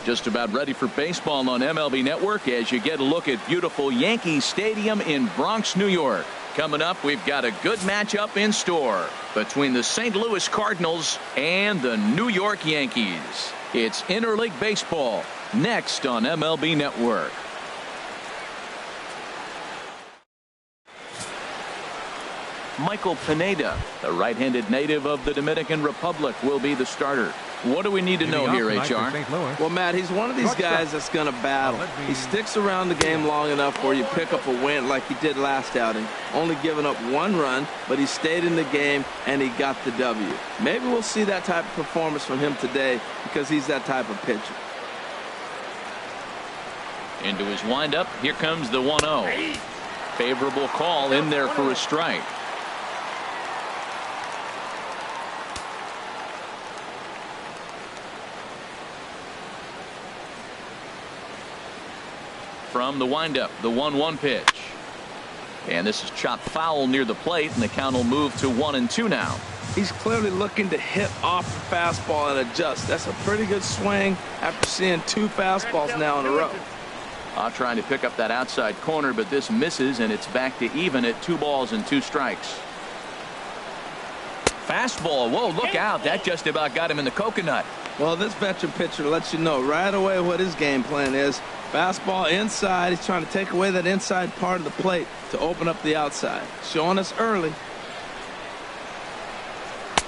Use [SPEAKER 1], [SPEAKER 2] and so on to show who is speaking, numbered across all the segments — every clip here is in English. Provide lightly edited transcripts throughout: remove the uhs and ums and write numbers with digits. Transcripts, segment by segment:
[SPEAKER 1] Just about ready for baseball on MLB Network as you get a look at beautiful Yankee Stadium in Bronx, New York. Coming up, we've got a good matchup in store between the St. Louis Cardinals and the New York Yankees. It's interleague baseball next on MLB Network. Michael Pineda, the right-handed native of the Dominican Republic, will be the starter. What do we need to know here, HR?
[SPEAKER 2] Well, Matt, he's one of these guys that's going to battle. He sticks around the game long enough where you pick up a win like he did last outing. Only giving up one run, but he stayed in the game and he got the W. Maybe we'll see that type of performance from him today because he's that type of pitcher.
[SPEAKER 1] Into his windup, here comes the 1-0. Favorable call in there for a strike. From the windup, the 1-1 pitch. And this is chopped foul near the plate, and the count will move to 1-2 now.
[SPEAKER 2] He's clearly looking to hit off the fastball and adjust. That's a pretty good swing after seeing two fastballs now in a row.
[SPEAKER 1] Trying to pick up that outside corner, but this misses, and it's back to even at 2 balls and 2 strikes. Fastball. Whoa, look out. That just about got him in the coconut.
[SPEAKER 2] Well, this veteran pitcher lets you know right away what his game plan is. Fastball inside. He's trying to take away that inside part of the plate to open up the outside. Showing us early.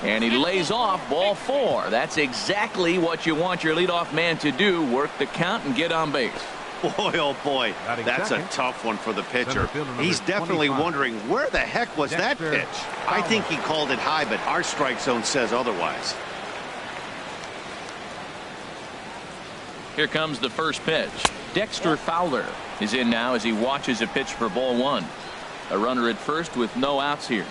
[SPEAKER 1] And he lays off ball 4. That's exactly what you want your leadoff man to do. Work the count and get on base.
[SPEAKER 3] Boy, oh boy, that's a tough one for the pitcher. He's definitely wondering where the heck was that pitch. I think he called it high, but our strike zone says otherwise.
[SPEAKER 1] Here comes the first pitch. Dexter Fowler is in now as he watches a pitch for ball 1. A runner at first with no outs here.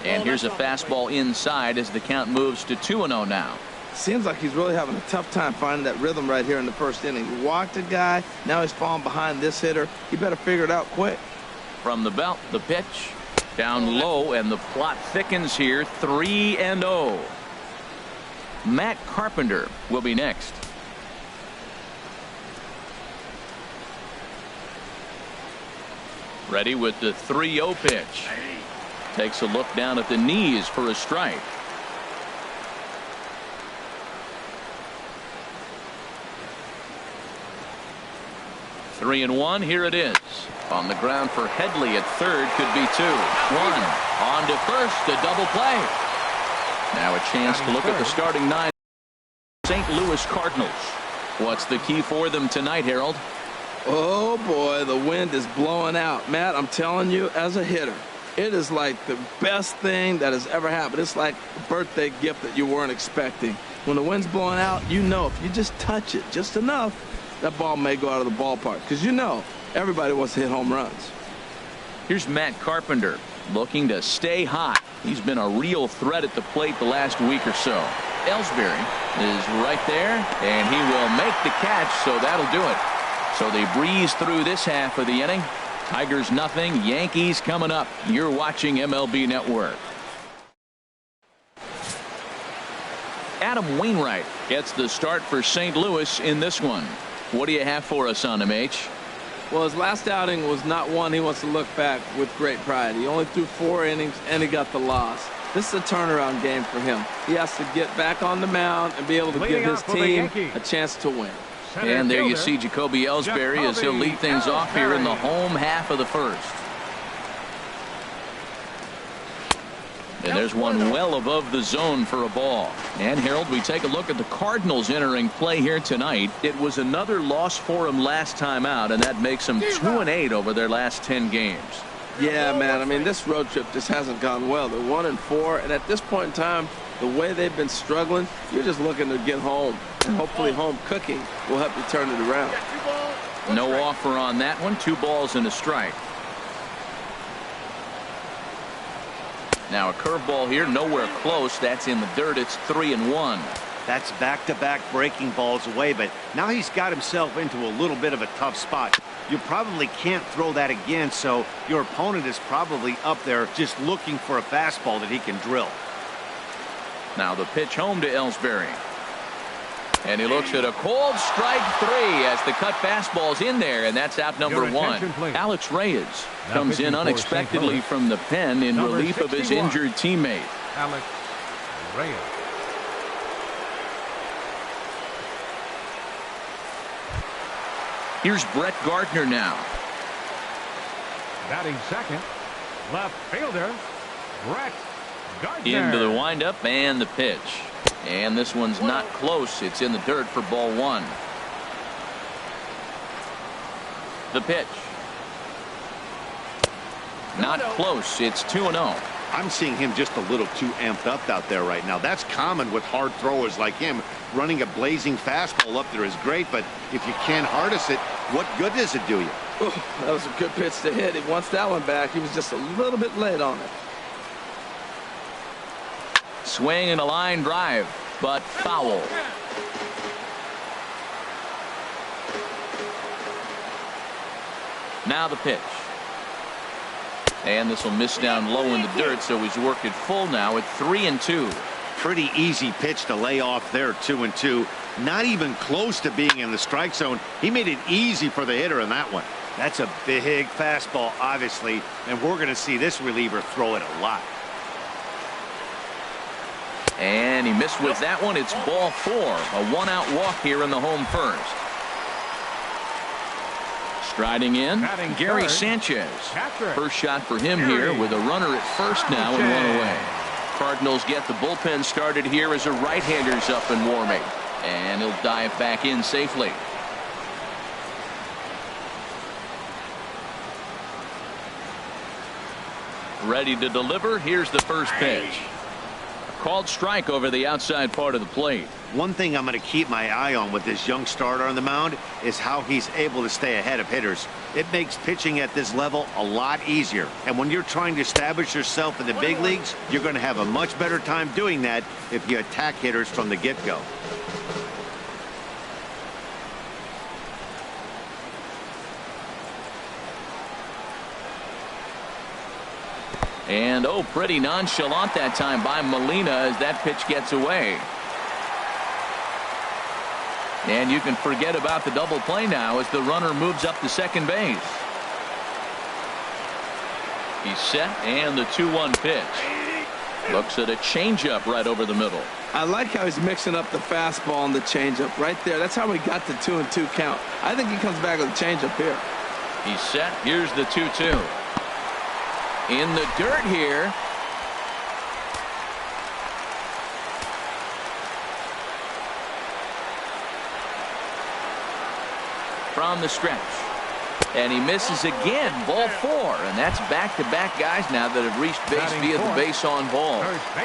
[SPEAKER 1] And here's a fastball inside as the count moves to 2-0 now.
[SPEAKER 2] Seems like he's really having a tough time finding that rhythm right here in the first inning. He walked a guy. Now he's falling behind this hitter. He better figure it out quick.
[SPEAKER 1] From the belt, the pitch. Down low, and the plot thickens here. 3-0. Matt Carpenter will be next. Ready with the 3-0 pitch. Takes a look down at the knees for a strike. Three and 1. Here it is. On the ground for Headley at third. Could be 2. 1. On to first. A double play. Now a chance to look at the starting 9. St. Louis Cardinals. What's the key for them tonight, Harold?
[SPEAKER 2] Oh boy, the wind is blowing out. Matt, I'm telling you, as a hitter, it is like the best thing that has ever happened. It's like a birthday gift that you weren't expecting. When the wind's blowing out, you know if you just touch it just enough, that ball may go out of the ballpark. Because you know everybody wants to hit home runs.
[SPEAKER 1] Here's Matt Carpenter looking to stay hot. He's been a real threat at the plate the last week or so. Ellsbury is right there, and he will make the catch, so that'll do it. So they breeze through this half of the inning. Tigers nothing. Yankees coming up. You're watching MLB Network. Adam Wainwright gets the start for St. Louis in this one. What do you have for us on him, H?
[SPEAKER 2] Well, his last outing was not one he wants to look back with great pride. He only threw 4 innings and he got the loss. This is a turnaround game for him. He has to get back on the mound and be able to give his team a chance to win.
[SPEAKER 1] And there you see Jacoby Ellsbury as he'll lead things off here in the home half of the first. And there's one well above the zone for a ball. And Harold, we take a look at the Cardinals entering play here tonight. It was another loss for them last time out, and that makes them 2-8 over their last 10 games.
[SPEAKER 2] Yeah, man. I mean, this road trip just hasn't gone well. They're 1-4, and at this point in time, the way they've been struggling, you're just looking to get home. And hopefully home cooking will help you turn it around.
[SPEAKER 1] No offer on that one. 2 balls and a strike. Now a curveball here, nowhere close. That's in the dirt. It's 3-1.
[SPEAKER 3] That's back-to-back breaking balls away, but now he's got himself into a little bit of a tough spot. you probably can't throw that again, so your opponent is probably up there just looking for a fastball that he can drill.
[SPEAKER 1] Now the pitch home to Ellsbury. And he looks at a cold strike 3 as the cut fastball's in there, and that's out number 1. Alex Reyes comes in unexpectedly from the pen in relief of his injured teammate.
[SPEAKER 4] Alex Reyes.
[SPEAKER 1] Here's Brett Gardner now.
[SPEAKER 4] Batting second, left fielder, Brett Gardner.
[SPEAKER 1] Into the windup and the pitch. And this one's not close. It's in the dirt for ball 1. The pitch. Not close. It's 2-0.
[SPEAKER 3] I'm seeing him just a little too amped up out there right now. That's common with hard throwers like him. Running a blazing fastball up there is great, but if you can't harness it, what good does it do you?
[SPEAKER 2] Ooh, that was a good pitch to hit. He wants that one back. He was just a little bit late on it.
[SPEAKER 1] Swing and a line drive, but foul. Now the pitch. And this will miss down low in the dirt, so he's worked it full now at 3-2.
[SPEAKER 3] Pretty easy pitch to lay off there, 2-2. Not even close to being in the strike zone. He made it easy for the hitter in that one. That's a big fastball, obviously, and we're going to see this reliever throw it a lot.
[SPEAKER 1] And he missed with that one. It's ball 4. A 1-out walk here in the home first. Striding in, Gary
[SPEAKER 4] third,
[SPEAKER 1] Sanchez.
[SPEAKER 4] Patrick.
[SPEAKER 1] First shot for him here with a runner at first now and 1 away. Cardinals get the bullpen started here as a right-hander's up and warming. And he'll dive back in safely. Ready to deliver. Here's the first pitch. Called strike over the outside part of the plate.
[SPEAKER 3] One thing I'm going to keep my eye on with this young starter on the mound is how he's able to stay ahead of hitters. It makes pitching at this level a lot easier. And when you're trying to establish yourself in the big leagues, you're going to have a much better time doing that if you attack hitters from the get-go.
[SPEAKER 1] And, oh, pretty nonchalant that time by Molina as that pitch gets away. And you can forget about the double play now as the runner moves up to second base. He's set, and the 2-1 pitch. Looks at a changeup right over the middle.
[SPEAKER 2] I like how he's mixing up the fastball and the changeup right there. That's how we got the 2-2 count. I think he comes back with a changeup here.
[SPEAKER 1] He's set. Here's the 2-2. In the dirt here. From the stretch. And he misses again. Ball 4. And that's back-to-back guys now that have reached base via the base on ball.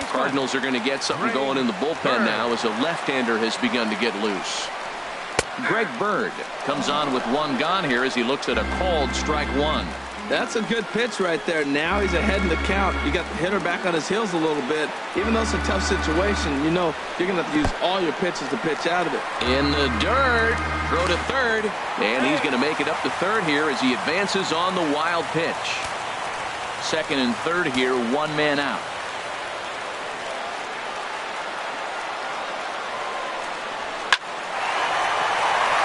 [SPEAKER 1] Cardinals are going to get something going in the bullpen now as a left-hander has begun to get loose. Greg Bird comes on with 1 gone here as he looks at a called strike 1.
[SPEAKER 2] That's a good pitch right there. Now he's ahead in the count. You got the hitter back on his heels a little bit. Even though it's a tough situation, you know you're going to have to use all your pitches to pitch out of it.
[SPEAKER 1] In the dirt. Throw to third. And he's going to make it up to third here as he advances on the wild pitch. Second and third here, 1 man out.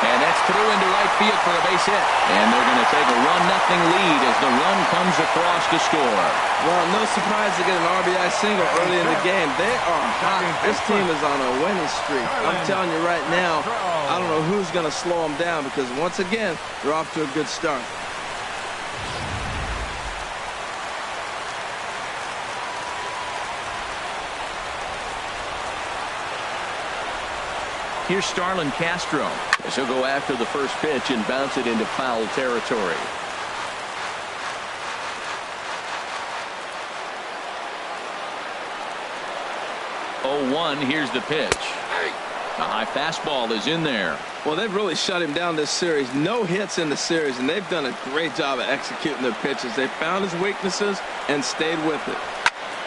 [SPEAKER 1] And that's through into right field for a base hit. And they're going to take a 1-0 lead as the run comes across to score.
[SPEAKER 2] Well, no surprise to get an RBI single early in the game. They are hot. This team is on a winning streak. I'm telling you right now, I don't know who's going to slow them down because once again, they're off to a good start.
[SPEAKER 1] Here's Starlin Castro as he'll go after the first pitch and bounce it into foul territory. 0-1. Here's the pitch. A high fastball is in there.
[SPEAKER 2] Well, they've really shut him down this series. No hits in the series, and they've done a great job of executing their pitches. They found his weaknesses and stayed with it.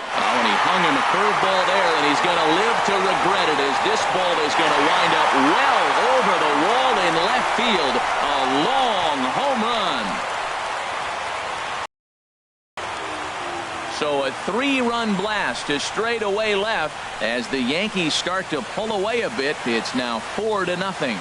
[SPEAKER 1] Oh, and he hung him a curveball there, and he's going to live to regret it as this ball is going to wind up well over the wall in left field. A long home run. So a 3-run blast to straightaway left as the Yankees start to pull away a bit. It's now 4-0.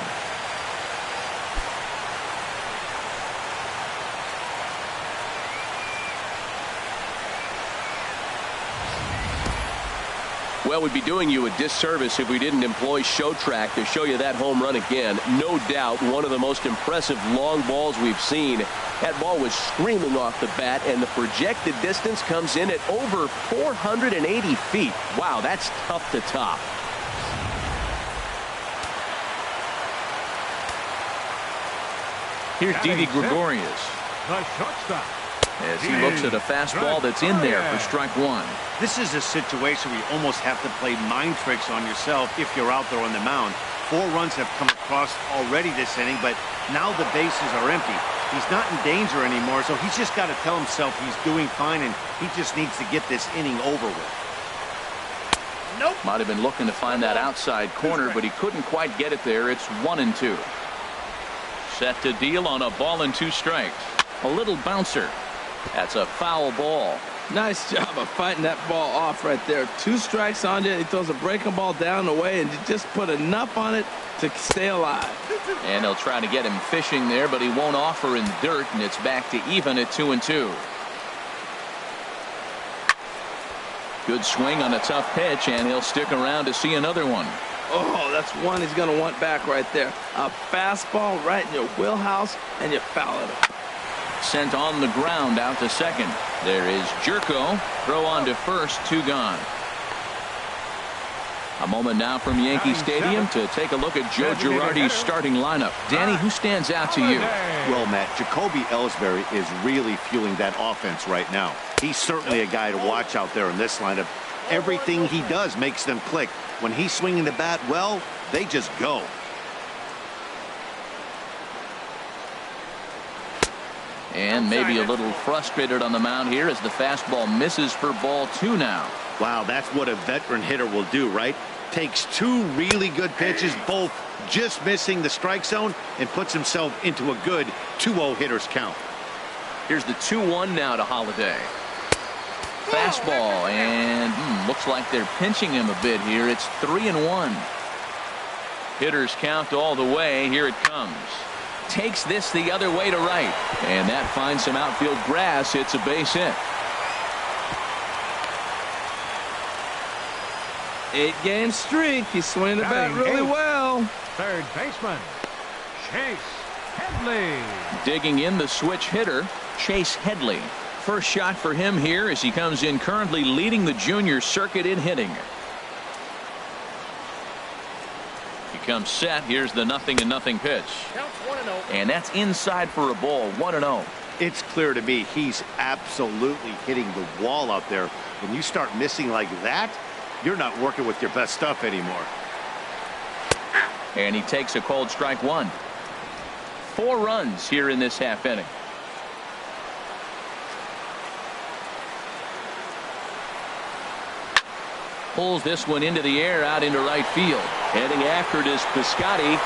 [SPEAKER 5] Well, we'd be doing you a disservice if we didn't employ Show Track to show you that home run again. No doubt one of the most impressive long balls we've seen. That ball was screaming off the bat, and the projected distance comes in at over 480 feet. Wow, that's tough to top.
[SPEAKER 1] Here's Didi Gregorius.
[SPEAKER 4] The shortstop.
[SPEAKER 1] As he looks at a fastball that's in there for strike one.
[SPEAKER 3] This is a situation where you almost have to play mind tricks on yourself if you're out there on the mound. 4 runs have come across already this inning, but now the bases are empty. He's not in danger anymore, so he's just got to tell himself he's doing fine, and he just needs to get this inning over with.
[SPEAKER 1] Nope. Might have been looking to find that outside corner, but he couldn't quite get it there. It's 1-2. Set to deal on a ball and 2 strikes. A little bouncer. That's a foul ball.
[SPEAKER 2] Nice job of fighting that ball off right there. 2 strikes on you. He throws a breaking ball down the way, and you just put enough on it to stay alive.
[SPEAKER 1] And he'll try to get him fishing there, but he won't offer in the dirt, and it's back to even at 2-2. Good swing on a tough pitch, and he'll stick around to see another one.
[SPEAKER 2] Oh, that's one he's going to want back right there. A fastball right in your wheelhouse, and you foul it up.
[SPEAKER 1] Sent on the ground out to second. There is Jerko. Throw on to first. 2 gone. A moment now from Yankee Stadium to take a look at Joe Girardi's starting lineup. Danny, who stands out to you?
[SPEAKER 3] Well, Matt, Jacoby Ellsbury is really fueling that offense right now. He's certainly a guy to watch out there in this lineup. Everything he does makes them click. When he's swinging the bat, well, they just go.
[SPEAKER 1] And maybe a little frustrated on the mound here as the fastball misses for ball 2 now.
[SPEAKER 3] Wow, that's what a veteran hitter will do, right? Takes 2 really good pitches, both just missing the strike zone, and puts himself into a good 2-0 hitter's count.
[SPEAKER 1] Here's the 2-1 now to Holiday. Fastball, and looks like they're pinching him a bit here. It's 3-1. Hitters count all the way. Here it comes. Takes this the other way to right, and that finds some outfield grass. It's a base hit.
[SPEAKER 2] 8-game streak. He's swinging the bat really well.
[SPEAKER 4] Third baseman, Chase Headley.
[SPEAKER 1] Digging in the switch hitter, Chase Headley. First shot for him here as he comes in currently leading the junior circuit in hitting. He comes set. Here's the 0-0 pitch. And that's inside for a ball. 1-0.
[SPEAKER 3] It's clear to me he's absolutely hitting the wall out there. When you start missing like that, you're not working with your best stuff anymore.
[SPEAKER 1] And he takes a called strike 1. 4 runs here in this half inning. Pulls this one into the air out into right field. Heading after it is Piscotty.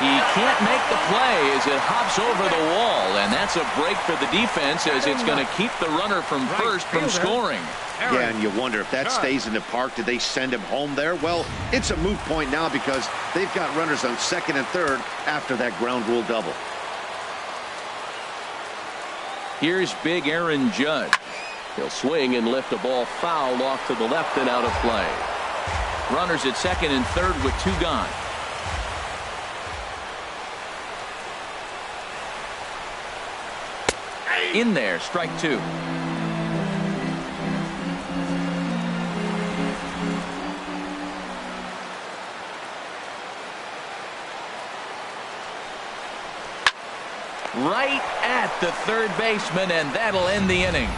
[SPEAKER 1] He can't make the play as it hops over the wall, and that's a break for the defense as it's going to keep the runner from first from scoring.
[SPEAKER 3] Yeah, and you wonder if that stays in the park, did they send him home there? Well, it's a moot point now because they've got runners on second and third after that ground rule double.
[SPEAKER 1] Here's big Aaron Judge. He'll swing and lift a ball foul off to the left and out of play. Runners at second and third with 2 gone. In there, strike 2. Right at the third baseman, and that'll end the inning.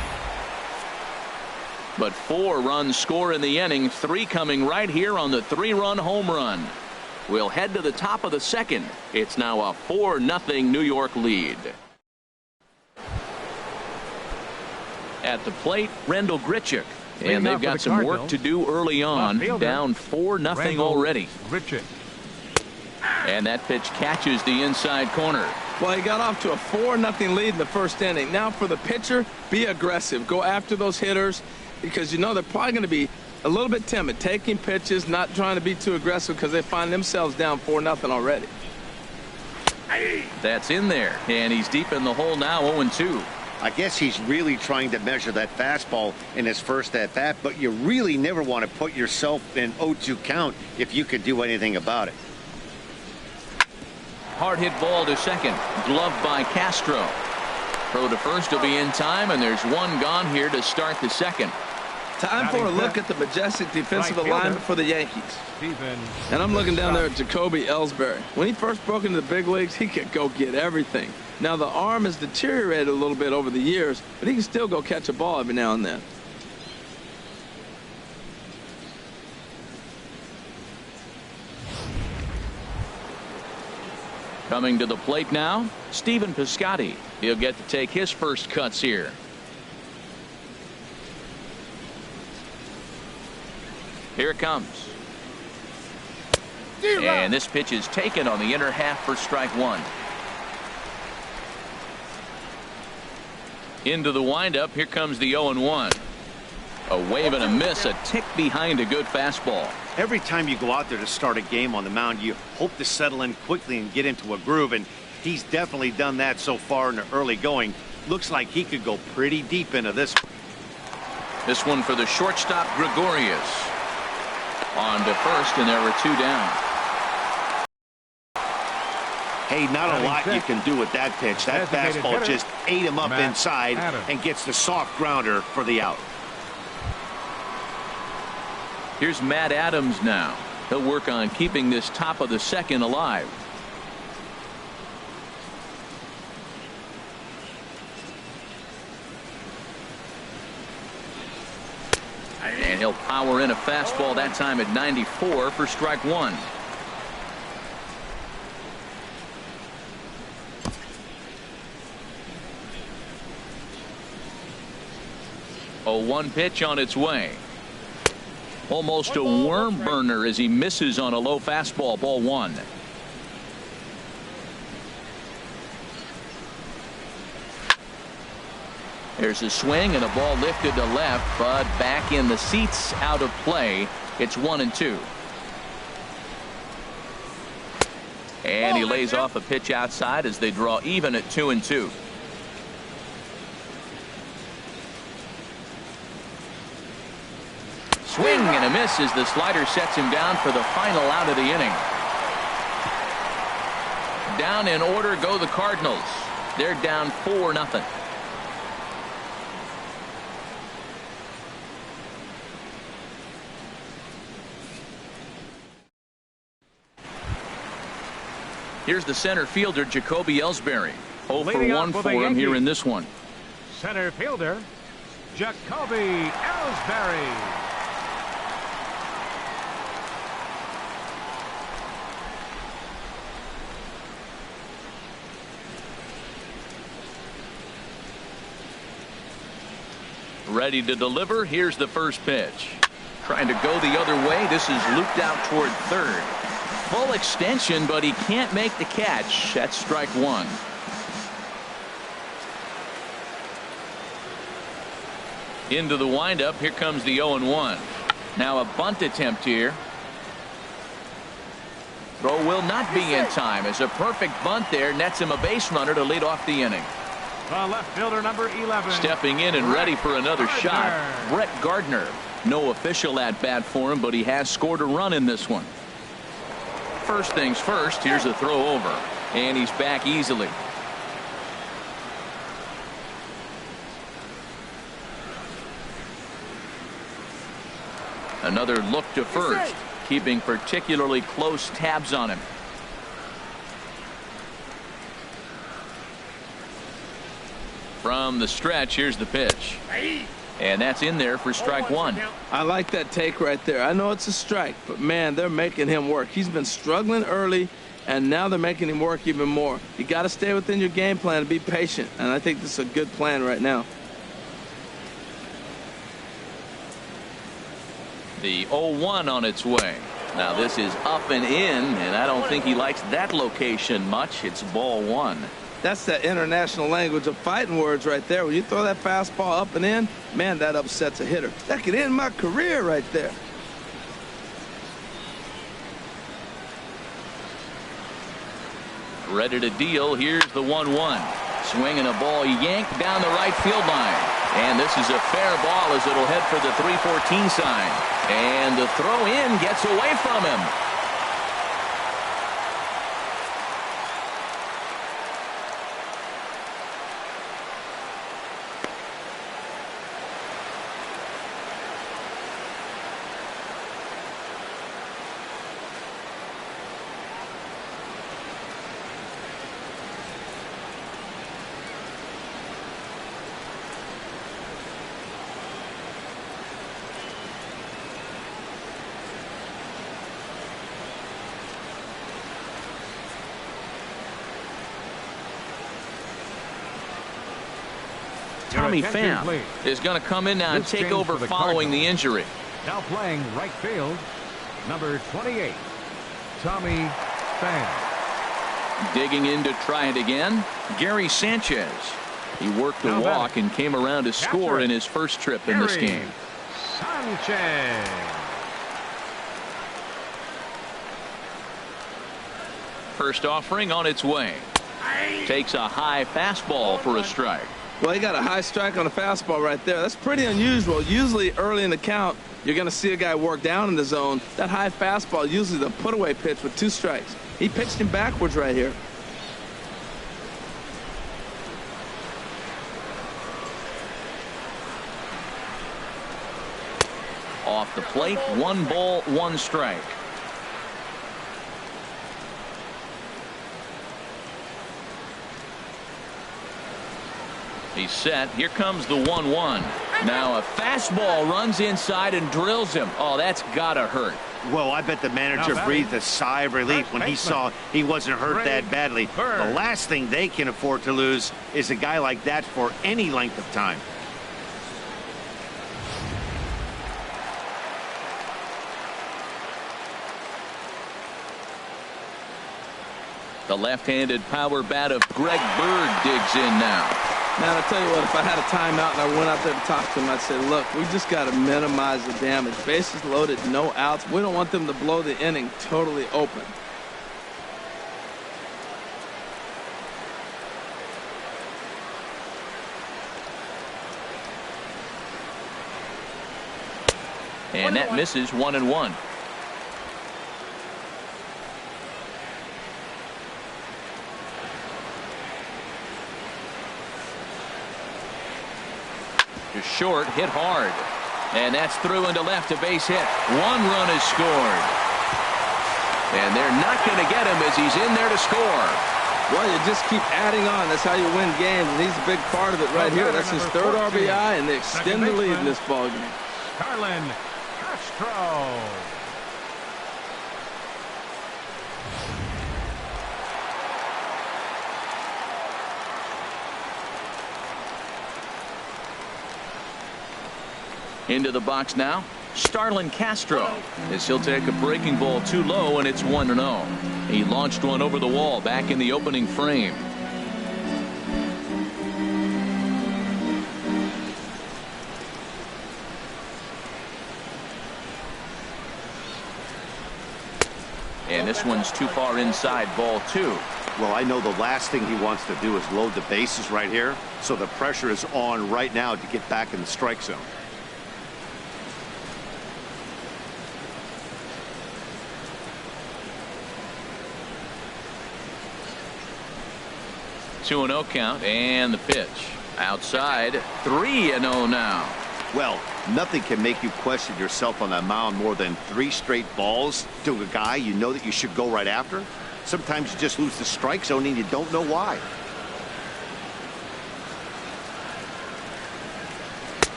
[SPEAKER 1] But 4 runs score in the inning, 3 coming right here on the 3-run home run. We'll head to the top of the second. It's now a 4-0 New York lead. At the plate, Rendell Grichuk. And they've got some work to do early on. Down 4-0 already.
[SPEAKER 4] Grichuk.
[SPEAKER 1] And that pitch catches the inside corner.
[SPEAKER 2] Well, he got off to a 4-0 lead in the first inning. Now for the pitcher, be aggressive. Go after those hitters because you know they're probably going to be a little bit timid, taking pitches, not trying to be too aggressive because they find themselves down 4-0 already.
[SPEAKER 1] That's in there, and he's deep in the hole now, 0-2.
[SPEAKER 3] I guess he's really trying to measure that fastball in his first at-bat, but you really never want to put yourself in 0-2 count if you could do anything about it.
[SPEAKER 1] Hard hit ball to second, gloved by Castro. Throw to first will be in time, and there's one gone here to start the second.
[SPEAKER 2] Time for a look at the majestic defensive alignment for the Yankees. And I'm looking down there at Jacoby Ellsbury. When he first broke into the big leagues, he could go get everything. Now the arm has deteriorated a little bit over the years, but he can still go catch a ball every now and then.
[SPEAKER 1] Coming to the plate now, Stephen Piscotty. He'll get to take his first cuts here. Here it comes. And this pitch is taken on the inner half for strike one. Into the windup. Here comes the 0-1. A wave and a miss, a tick behind a good fastball.
[SPEAKER 3] Every time you go out there to start a game on the mound, you hope to settle in quickly and get into a groove, and he's definitely done that so far in the early going. Looks like he could go pretty deep into this.
[SPEAKER 1] This one for the shortstop, Gregorius. On to first, and there were two down.
[SPEAKER 3] Hey, not a lot you can do with that pitch. That fastball just ate him up inside and gets the soft grounder for the out.
[SPEAKER 1] Here's Matt Adams now. He'll work on keeping this top of the second alive. And he'll power in a fastball that time at 94 for strike one. A 1 pitch on its way. Almost a worm burner as he misses on a low fastball. Ball one. There's a swing and a ball lifted to left, but back in the seats, out of play. It's 1-2. And he lays off a pitch outside as they draw even at 2-2. Swing and a miss as the slider sets him down for the final out of the inning. Down in order go the Cardinals. They're down 4-0. Here's the center fielder, Jacoby Ellsbury. 0 for 1 for him here in this one.
[SPEAKER 4] Center fielder, Jacoby Ellsbury.
[SPEAKER 1] Ready to deliver. Here's the first pitch. Trying to go the other way. This is looped out toward third. Full extension, but he can't make the catch. That's strike one. Into the windup. Here comes the 0-1. Now a bunt attempt here. Throw will not be in time as a perfect bunt there nets him a base runner to lead off the inning.
[SPEAKER 4] The left fielder, number 11.
[SPEAKER 1] Stepping in and ready for another shot, Brett Gardner. No official at bat for him, but he has scored a run in this one. First things first, here's a throw over, and he's back easily. Another look to first, keeping particularly close tabs on him. From the stretch, here's the pitch. And that's in there for strike one.
[SPEAKER 2] I like that take right there. I know it's a strike, but man, they're making him work. He's been struggling early, and now they're making him work even more. You got to stay within your game plan and be patient, and I think this is a good plan right now.
[SPEAKER 1] The 0-1 on its way. Now this is up and in, and I don't think he likes that location much. It's ball one.
[SPEAKER 2] That's the international language of fighting words right there. When you throw that fastball up and in, man, that upsets a hitter. That could end my career right there.
[SPEAKER 1] Ready to deal. Here's the 1-1. Swinging a ball yanked down the right field line. And this is a fair ball as it'll head for the 3-14 sign. And the throw in gets away from him. Tommy Pham is going to come in now and take over following the injury.
[SPEAKER 4] Now playing right field, number 28, Tommy Pham.
[SPEAKER 1] Digging in to try it again, Gary Sanchez. He worked the walk and came around to score in his first trip in this game.
[SPEAKER 4] Sanchez.
[SPEAKER 1] First offering on its way. Takes a high fastball for a strike.
[SPEAKER 2] Well, he got a high strike on a fastball right there. That's pretty unusual. Usually early in the count, you're going to see a guy work down in the zone. That high fastball, usually the put-away pitch with 2 strikes. He pitched him backwards right here.
[SPEAKER 1] Off the plate, 1 ball, 1 strike. He's set. Here comes the 1-1. Now a fastball runs inside and drills him. Oh, that's gotta hurt.
[SPEAKER 3] Well, I bet the manager breathed a sigh of relief when he saw he wasn't hurt that badly. The last thing they can afford to lose is a guy like that for any length of time.
[SPEAKER 1] The left-handed power bat of Greg Bird digs in now.
[SPEAKER 2] Man, I'll tell you what, if I had a timeout and I went out there to talk to him, I'd say, look, we just got to minimize the damage. Bases loaded, no outs. We don't want them to blow the inning totally open.
[SPEAKER 1] And that misses 1-1. Just short, hit hard. And that's through into left, a base hit. 1 run is scored. And they're not going to get him as he's in there to score.
[SPEAKER 2] Well, you just keep adding on. That's how you win games, and he's a big part of it right here. That's his 3rd RBI, and they extend the lead in this ballgame.
[SPEAKER 4] Starlin Castro.
[SPEAKER 1] Into the box now, Starlin Castro, as he'll take a breaking ball too low, and it's 1-0. He launched one over the wall back in the opening frame. And this one's too far inside, ball 2.
[SPEAKER 3] Well, I know the last thing he wants to do is load the bases right here, so the pressure is on right now to get back in the strike zone.
[SPEAKER 1] 2-0 count, and the pitch. Outside, 3-0 now.
[SPEAKER 3] Well, nothing can make you question yourself on that mound more than 3 straight balls to a guy you know that you should go right after. Sometimes you just lose the strike zone and you don't know why.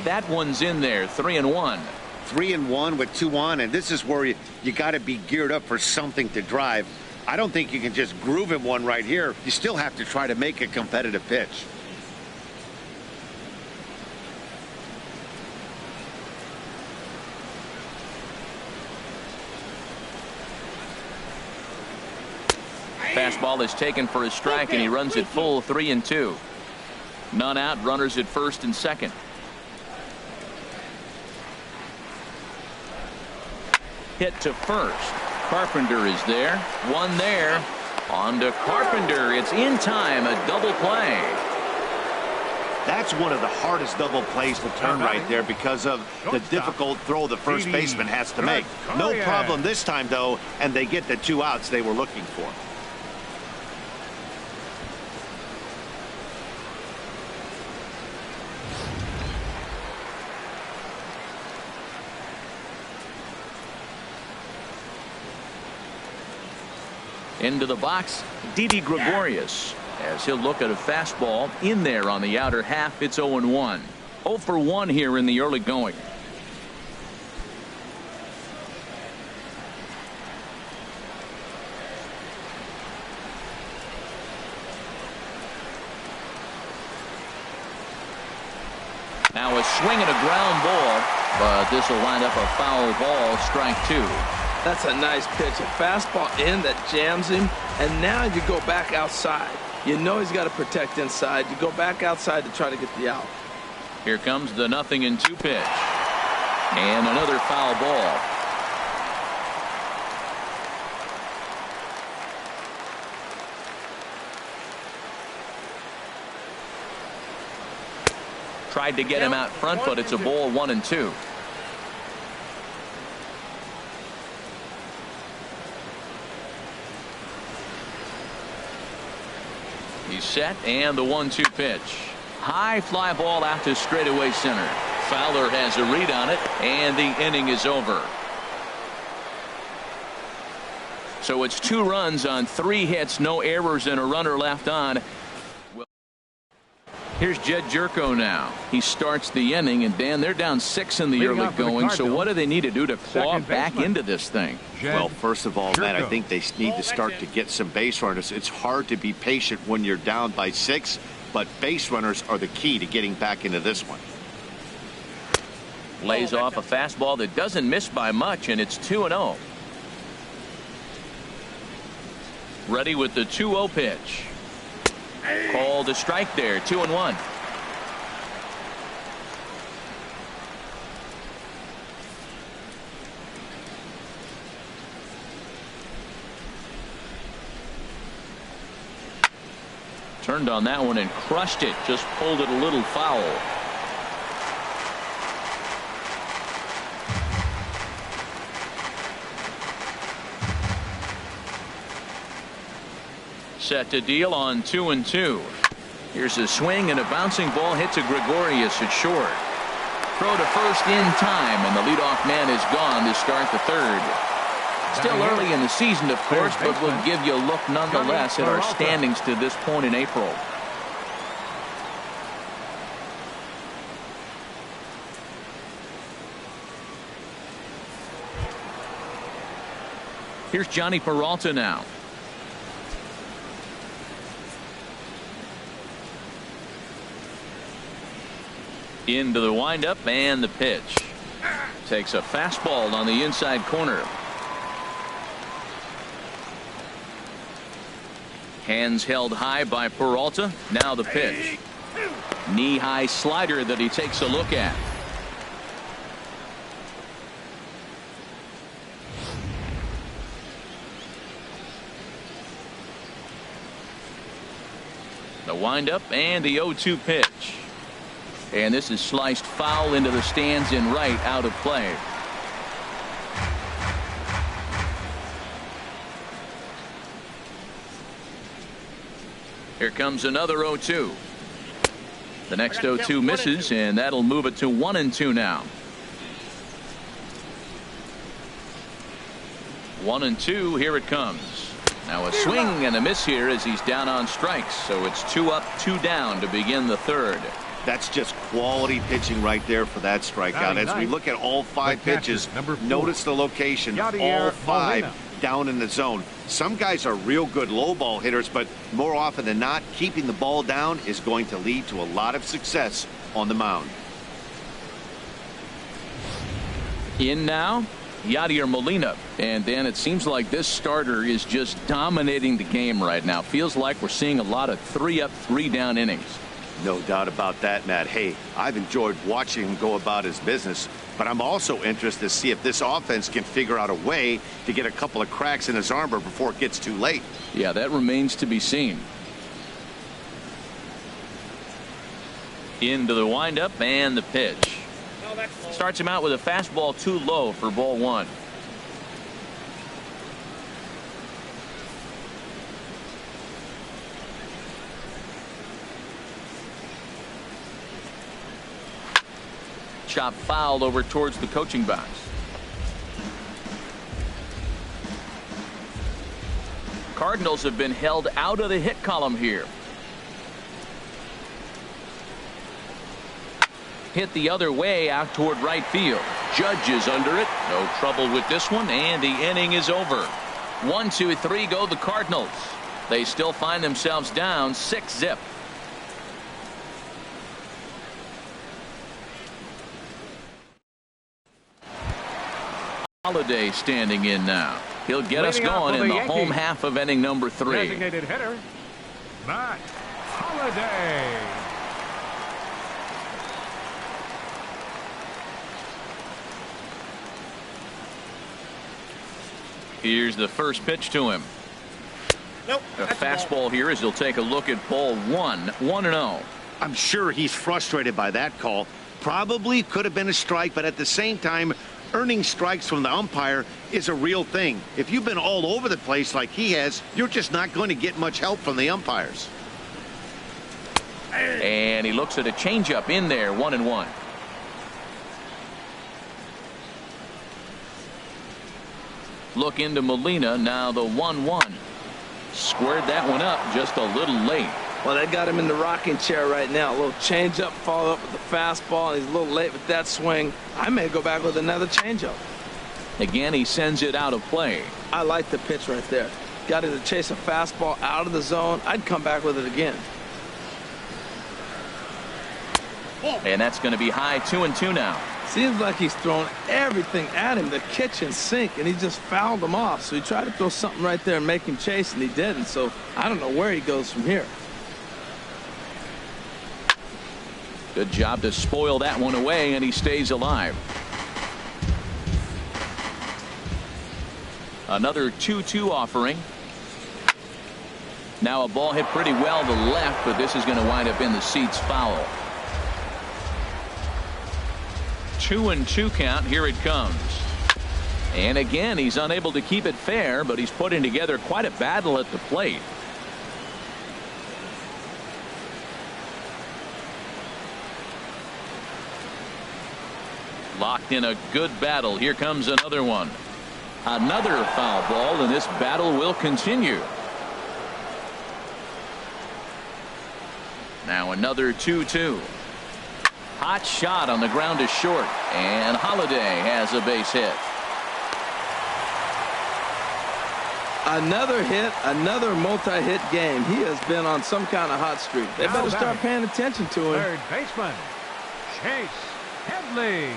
[SPEAKER 1] That one's in there, 3-1.
[SPEAKER 3] 3-1 with 2 on, and this is where you got to be geared up for something to drive. I don't think you can just groove him one right here. You still have to try to make a competitive pitch.
[SPEAKER 1] Fastball is taken for a strike, and he runs it full 3-2. None out, runners at first and second. Hit to first. Carpenter is there. One there. On to Carpenter. It's in time. A double play.
[SPEAKER 3] That's one of the hardest double plays to turn right there because of the difficult throw the first baseman has to make. No problem this time, though, and they get the 2 outs they were looking for.
[SPEAKER 1] Into the box, Didi Gregorius, as he'll look at a fastball in there on the outer half. It's 0-1. 0 for 1 here in the early going. Now a swing and a ground ball, but this will wind up a foul ball, strike 2.
[SPEAKER 2] That's a nice pitch. A fastball in that jams him, and now you go back outside. You know he's got to protect inside. You go back outside to try to get the out.
[SPEAKER 1] Here comes the 0-2 pitch. And another foul ball. Tried to get him out front, but it's a ball, 1-2. He's set, and the 1-2 pitch. High fly ball out to straightaway center. Fowler has a read on it, and the inning is over. So it's 2 runs on 3 hits, no errors, and a runner left on. Here's Jed Jerko now. He starts the inning, and Dan, they're down 6 in the early going. So what do they need to do to claw back into this thing?
[SPEAKER 3] Well, first of all, Matt, I think they need to start to get some base runners. It's hard to be patient when you're down by 6, but base runners are the key to getting back into this one.
[SPEAKER 1] Lays off a fastball that doesn't miss by much, and it's 2-0. Ready with the 2-0 pitch. Called a strike there, 2-1. Turned on that one and crushed it. Just pulled it a little foul. Set to deal on 2-2. Here's a swing and a bouncing ball hit to Gregorius at short. Throw to first in time, and the leadoff man is gone to start the third. Still early in the season, of course, but we'll give you a look nonetheless at our standings to this point in April. Here's Johnny Peralta now. Into the windup and the pitch. Takes a fastball on the inside corner. Hands held high by Peralta. Now the pitch. Knee-high slider that he takes a look at. The windup and the 0-2 pitch. And this is sliced foul into the stands in right, out of play. Here comes another 0-2. The next 0-2 misses, and that'll move it to 1-2 now. 1-2, here it comes. Now a swing and a miss here as he's down on strikes. So it's 2 up, 2 down to begin the third.
[SPEAKER 3] That's just quality pitching right there for that strikeout. As we look at all 5 pitches, notice the location, all 5 down in the zone. Some guys are real good low ball hitters, but more often than not, keeping the ball down is going to lead to a lot of success on the mound.
[SPEAKER 1] In now, Yadier Molina. And then it seems like this starter is just dominating the game right now. Feels like we're seeing a lot of 3-up, 3-down innings.
[SPEAKER 3] No doubt about that, Matt. Hey, I've enjoyed watching him go about his business, but I'm also interested to see if this offense can figure out a way to get a couple of cracks in his armor before it gets too late.
[SPEAKER 1] Yeah, that remains to be seen. Into the windup and the pitch. Starts him out with a fastball too low for ball 1. Chop fouled over towards the coaching box. Cardinals have been held out of the hit column here. Hit the other way out toward right field. Judge is under it. No trouble with this one, and the inning is over. 1, 2, 3 go the Cardinals. They still find themselves down 6-zip. Holiday standing in now. He'll get us going in the home half of inning number 3.
[SPEAKER 4] Designated hitter, Matt Holliday.
[SPEAKER 1] Here's the first pitch to him.
[SPEAKER 6] Nope.
[SPEAKER 1] A fastball here as he'll take a look at ball 1. 1-0.
[SPEAKER 3] I'm sure he's frustrated by that call. Probably could have been a strike, but at the same time, earning strikes from the umpire is a real thing. If you've been all over the place like he has, you're just not going to get much help from the umpires.
[SPEAKER 1] And he looks at a changeup in there. 1-1. Look into Molina. Now the 1-1. Squared that one up just a little late.
[SPEAKER 2] Well, they got him in the rocking chair right now. A little changeup, follow up with the fastball. He's a little late with that swing. I may go back with another changeup.
[SPEAKER 1] Again, he sends it out of play.
[SPEAKER 2] I like the pitch right there. Got to chase a fastball out of the zone. I'd come back with it again.
[SPEAKER 1] And that's going to be high. 2-2 now.
[SPEAKER 2] Seems like he's thrown everything at him, the kitchen sink, and he just fouled him off. So he tried to throw something right there and make him chase, and he didn't. So I don't know where he goes from here.
[SPEAKER 1] Good job to spoil that one away, and he stays alive. Another 2-2 offering. Now a ball hit pretty well to left, but this is going to wind up in the seats foul. 2-2 count. Here it comes. And again, he's unable to keep it fair, but he's putting together quite a battle at the plate. Locked in a good battle. Here comes another one. Another foul ball, and this battle will continue. Now another 2-2. Hot shot on the ground is short, and Holliday has a base hit.
[SPEAKER 2] Another hit, another multi-hit game. He has been on some kind of hot streak. They better start paying attention to him.
[SPEAKER 4] Third baseman, Chase Headley.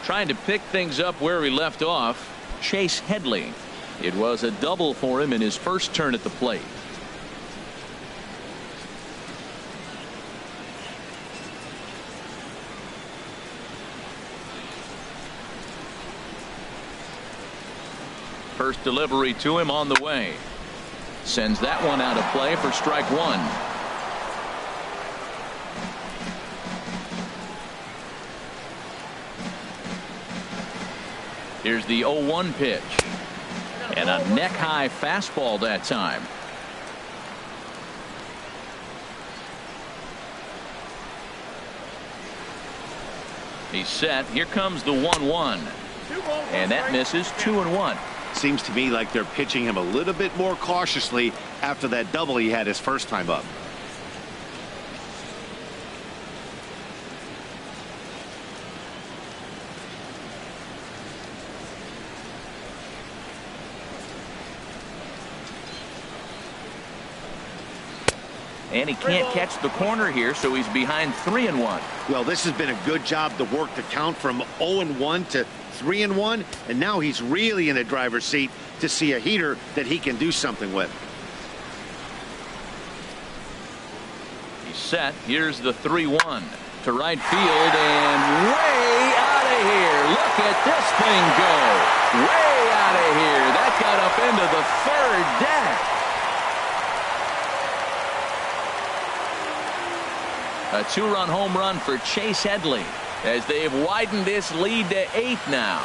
[SPEAKER 1] Trying to pick things up where he left off, Chase Headley. It was a double for him in his first turn at the plate. First delivery to him on the way. Sends that one out of play for strike 1. Here's the 0-1 pitch. And a neck-high fastball that time. He's set. Here comes the 1-1. And that misses. 2-1.
[SPEAKER 3] Seems to me like they're pitching him a little bit more cautiously after that double he had his first time up.
[SPEAKER 1] And he can't catch the corner here, so he's behind 3-1.
[SPEAKER 3] Well, this has been a good job to work the count from 0-1 to 3-1, and now he's really in the driver's seat to see a heater that he can do something with.
[SPEAKER 1] He's set. Here's the 3-1 to right field and way out of here. Look at this thing go. Way out of here. That got up into the third deck. A 2-run home run for Chase Headley as they've widened this lead to 8 now.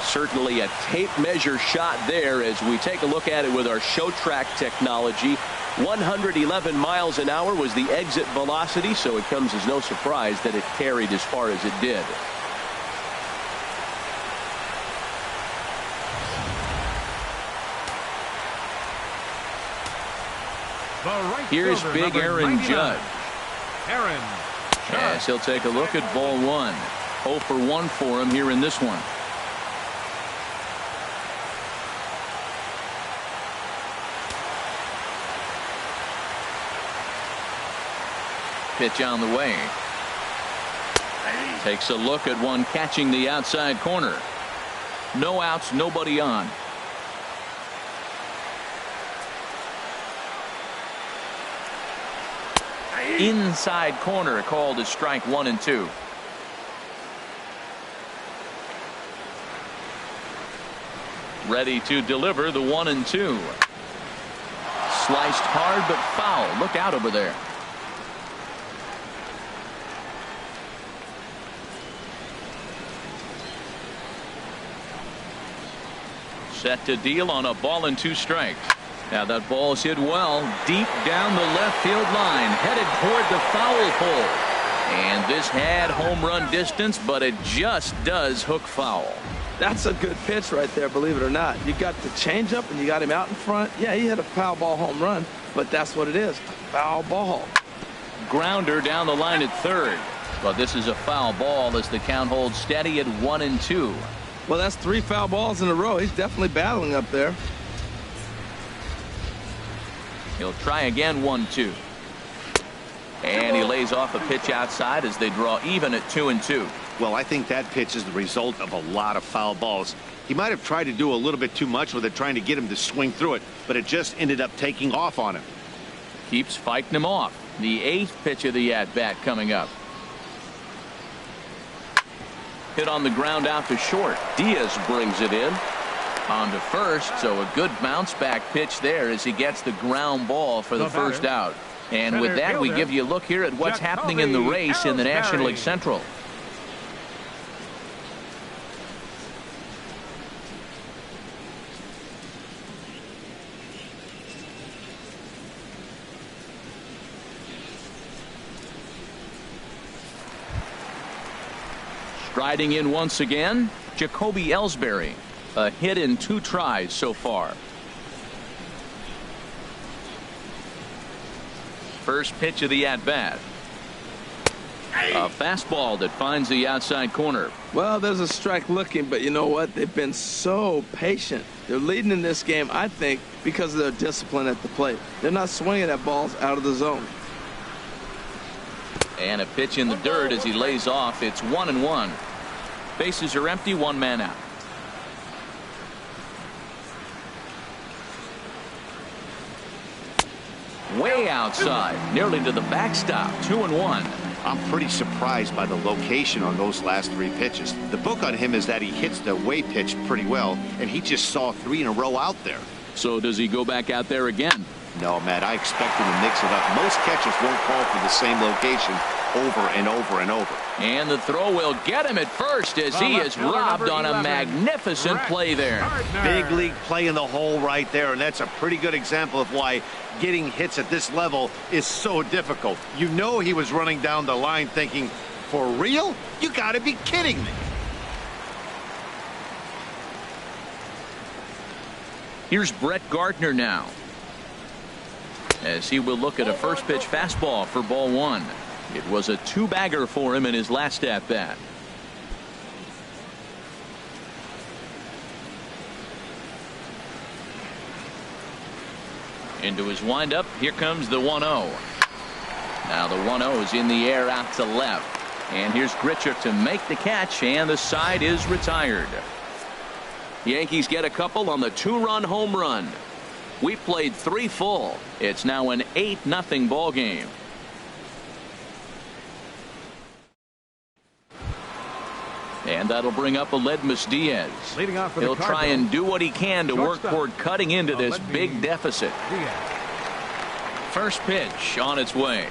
[SPEAKER 5] Certainly a tape measure shot there as we take a look at it with our show track technology. 111 miles an hour was the exit velocity, so it comes as no surprise that it carried as far as it did.
[SPEAKER 1] Here's big Aaron Judge.
[SPEAKER 4] Aaron
[SPEAKER 1] As he'll take a look at ball 1. 0 for 1 for him here in this one. Pitch on the way. Takes a look at one catching the outside corner. No outs, nobody on. Inside corner, called as strike 1 and 2. Ready to deliver the 1 and 2. Sliced hard but foul. Look out over there. Set to deal on a ball and 2 strikes. Now that ball's hit well deep down the left field line, headed toward the foul pole. And this had home run distance, but it just does hook foul.
[SPEAKER 2] That's a good pitch right there, believe it or not. You got the changeup and you got him out in front. Yeah, he hit a foul ball home run, but that's what it is, a foul ball.
[SPEAKER 1] Grounder down the line at third. But this is a foul ball as the count holds steady at 1 and 2.
[SPEAKER 2] Well, that's 3 foul balls in a row. He's definitely battling up there.
[SPEAKER 1] He'll try again 1-2. And he lays off a pitch outside as they draw even at 2 and 2.
[SPEAKER 3] Well, I think that pitch is the result of a lot of foul balls. He might have tried to do a little bit too much with it, trying to get him to swing through it, but it just ended up taking off on him.
[SPEAKER 1] Keeps fighting him off. The 8th pitch of the at-bat coming up. Hit on the ground out to short. Diaz brings it in. On to first, so a good bounce back pitch there as he gets the ground ball for the first out. And with that, we give you a look here at what's happening in the race in the National League Central. Striding in once again, Jacoby Ellsbury. A hit in 2 tries so far. First pitch of the at-bat. A fastball that finds the outside corner.
[SPEAKER 2] Well, there's a strike looking, but you know what? They've been so patient. They're leading in this game, I think, because of their discipline at the plate. They're not swinging at balls out of the zone.
[SPEAKER 1] And a pitch in the dirt as he lays off. It's 1 and 1. Bases are empty, 1 man out. Way outside, nearly to the backstop. 2 and 1.
[SPEAKER 3] I'm pretty surprised by the location on those last 3 pitches. The book on him is that he hits the way pitch pretty well, and he just saw 3 in a row out there.
[SPEAKER 1] So does he go back out there again?
[SPEAKER 3] No, Matt, I expect him to mix it up. Most catchers won't call for the same location over and over and over.
[SPEAKER 1] And the throw will get him at first as he is robbed on a magnificent play there.
[SPEAKER 3] Big league play in the hole right there, and that's a pretty good example of why getting hits at this level is so difficult. You know he was running down the line thinking, for real? You gotta be kidding me.
[SPEAKER 1] Here's Brett Gardner now, as he will look at a first pitch fastball for ball 1. It was a two-bagger for him in his last at-bat. Into his windup. Here comes the 1-0. Now the 1-0 is in the air out to left. And here's Gritcher to make the catch, and the side is retired. Yankees get a couple on the two-run home run. We played 3 full. It's now an 8-0 ball game. And that'll bring up Aledmus Diaz.
[SPEAKER 4] Leading off for
[SPEAKER 1] He'll
[SPEAKER 4] the
[SPEAKER 1] try
[SPEAKER 4] Cardinals,
[SPEAKER 1] and do what he can to work
[SPEAKER 4] shortstop,
[SPEAKER 1] toward cutting into this big deficit.
[SPEAKER 4] Diaz.
[SPEAKER 1] First pitch on its way.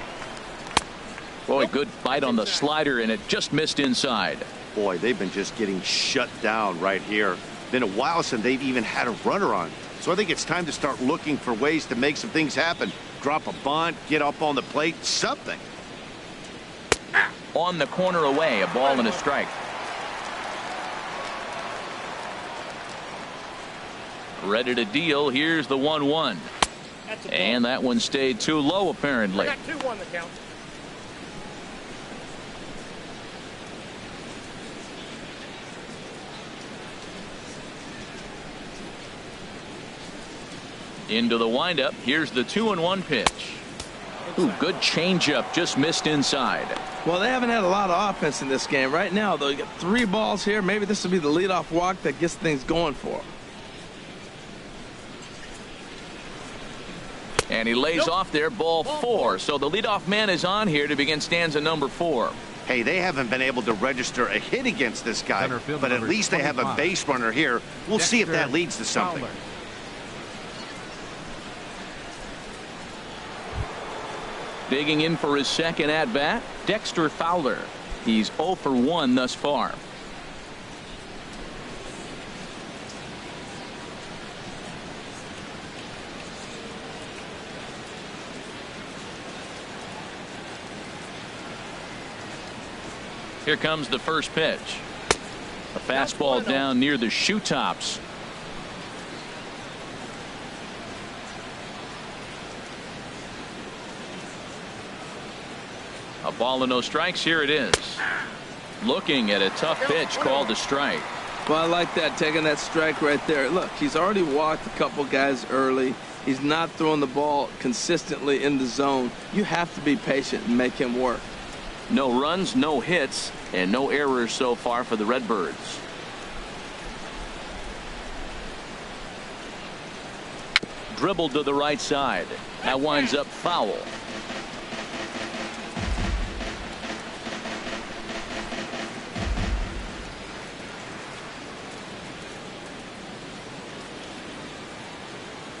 [SPEAKER 1] Boy, good bite on the slider, and it just missed inside.
[SPEAKER 3] Boy, they've been just getting shut down right here. Been a while since they've even had a runner on. So I think it's time to start looking for ways to make some things happen. Drop a bunt, get up on the plate, something.
[SPEAKER 1] On the corner away, a ball and a strike. Ready to deal. Here's the 1-1. And that one stayed too low, apparently.
[SPEAKER 6] I got 2-1 the count.
[SPEAKER 1] Into the windup. Here's the 2-1 pitch. Ooh, good changeup, just missed inside.
[SPEAKER 2] Well, they haven't had a lot of offense in this game. Right now, though, you got 3 balls here. Maybe this will be the leadoff walk that gets things going for them.
[SPEAKER 1] And he lays off there, ball 4. So the leadoff man is on here to begin stanza number 4.
[SPEAKER 3] Hey, they haven't been able to register a hit against this guy,
[SPEAKER 4] Center field
[SPEAKER 3] but at
[SPEAKER 4] number
[SPEAKER 3] least they have a
[SPEAKER 4] 25.
[SPEAKER 3] base runner here. We'll see if that leads to something.
[SPEAKER 4] Fowler.
[SPEAKER 1] Digging in for his second at-bat, Dexter Fowler. He's 0 for 1 thus far. Here comes the first pitch. A fastball down near the shoe tops. A ball and no strikes. Here it is. Looking at a tough pitch called a strike.
[SPEAKER 2] Well, I like that, taking that strike right there. Look, he's already walked a couple guys early. He's not throwing the ball consistently in the zone. You have to be patient and make him work.
[SPEAKER 1] No runs, no hits, and no errors so far for the Redbirds. Dribbled to the right side. That winds up foul.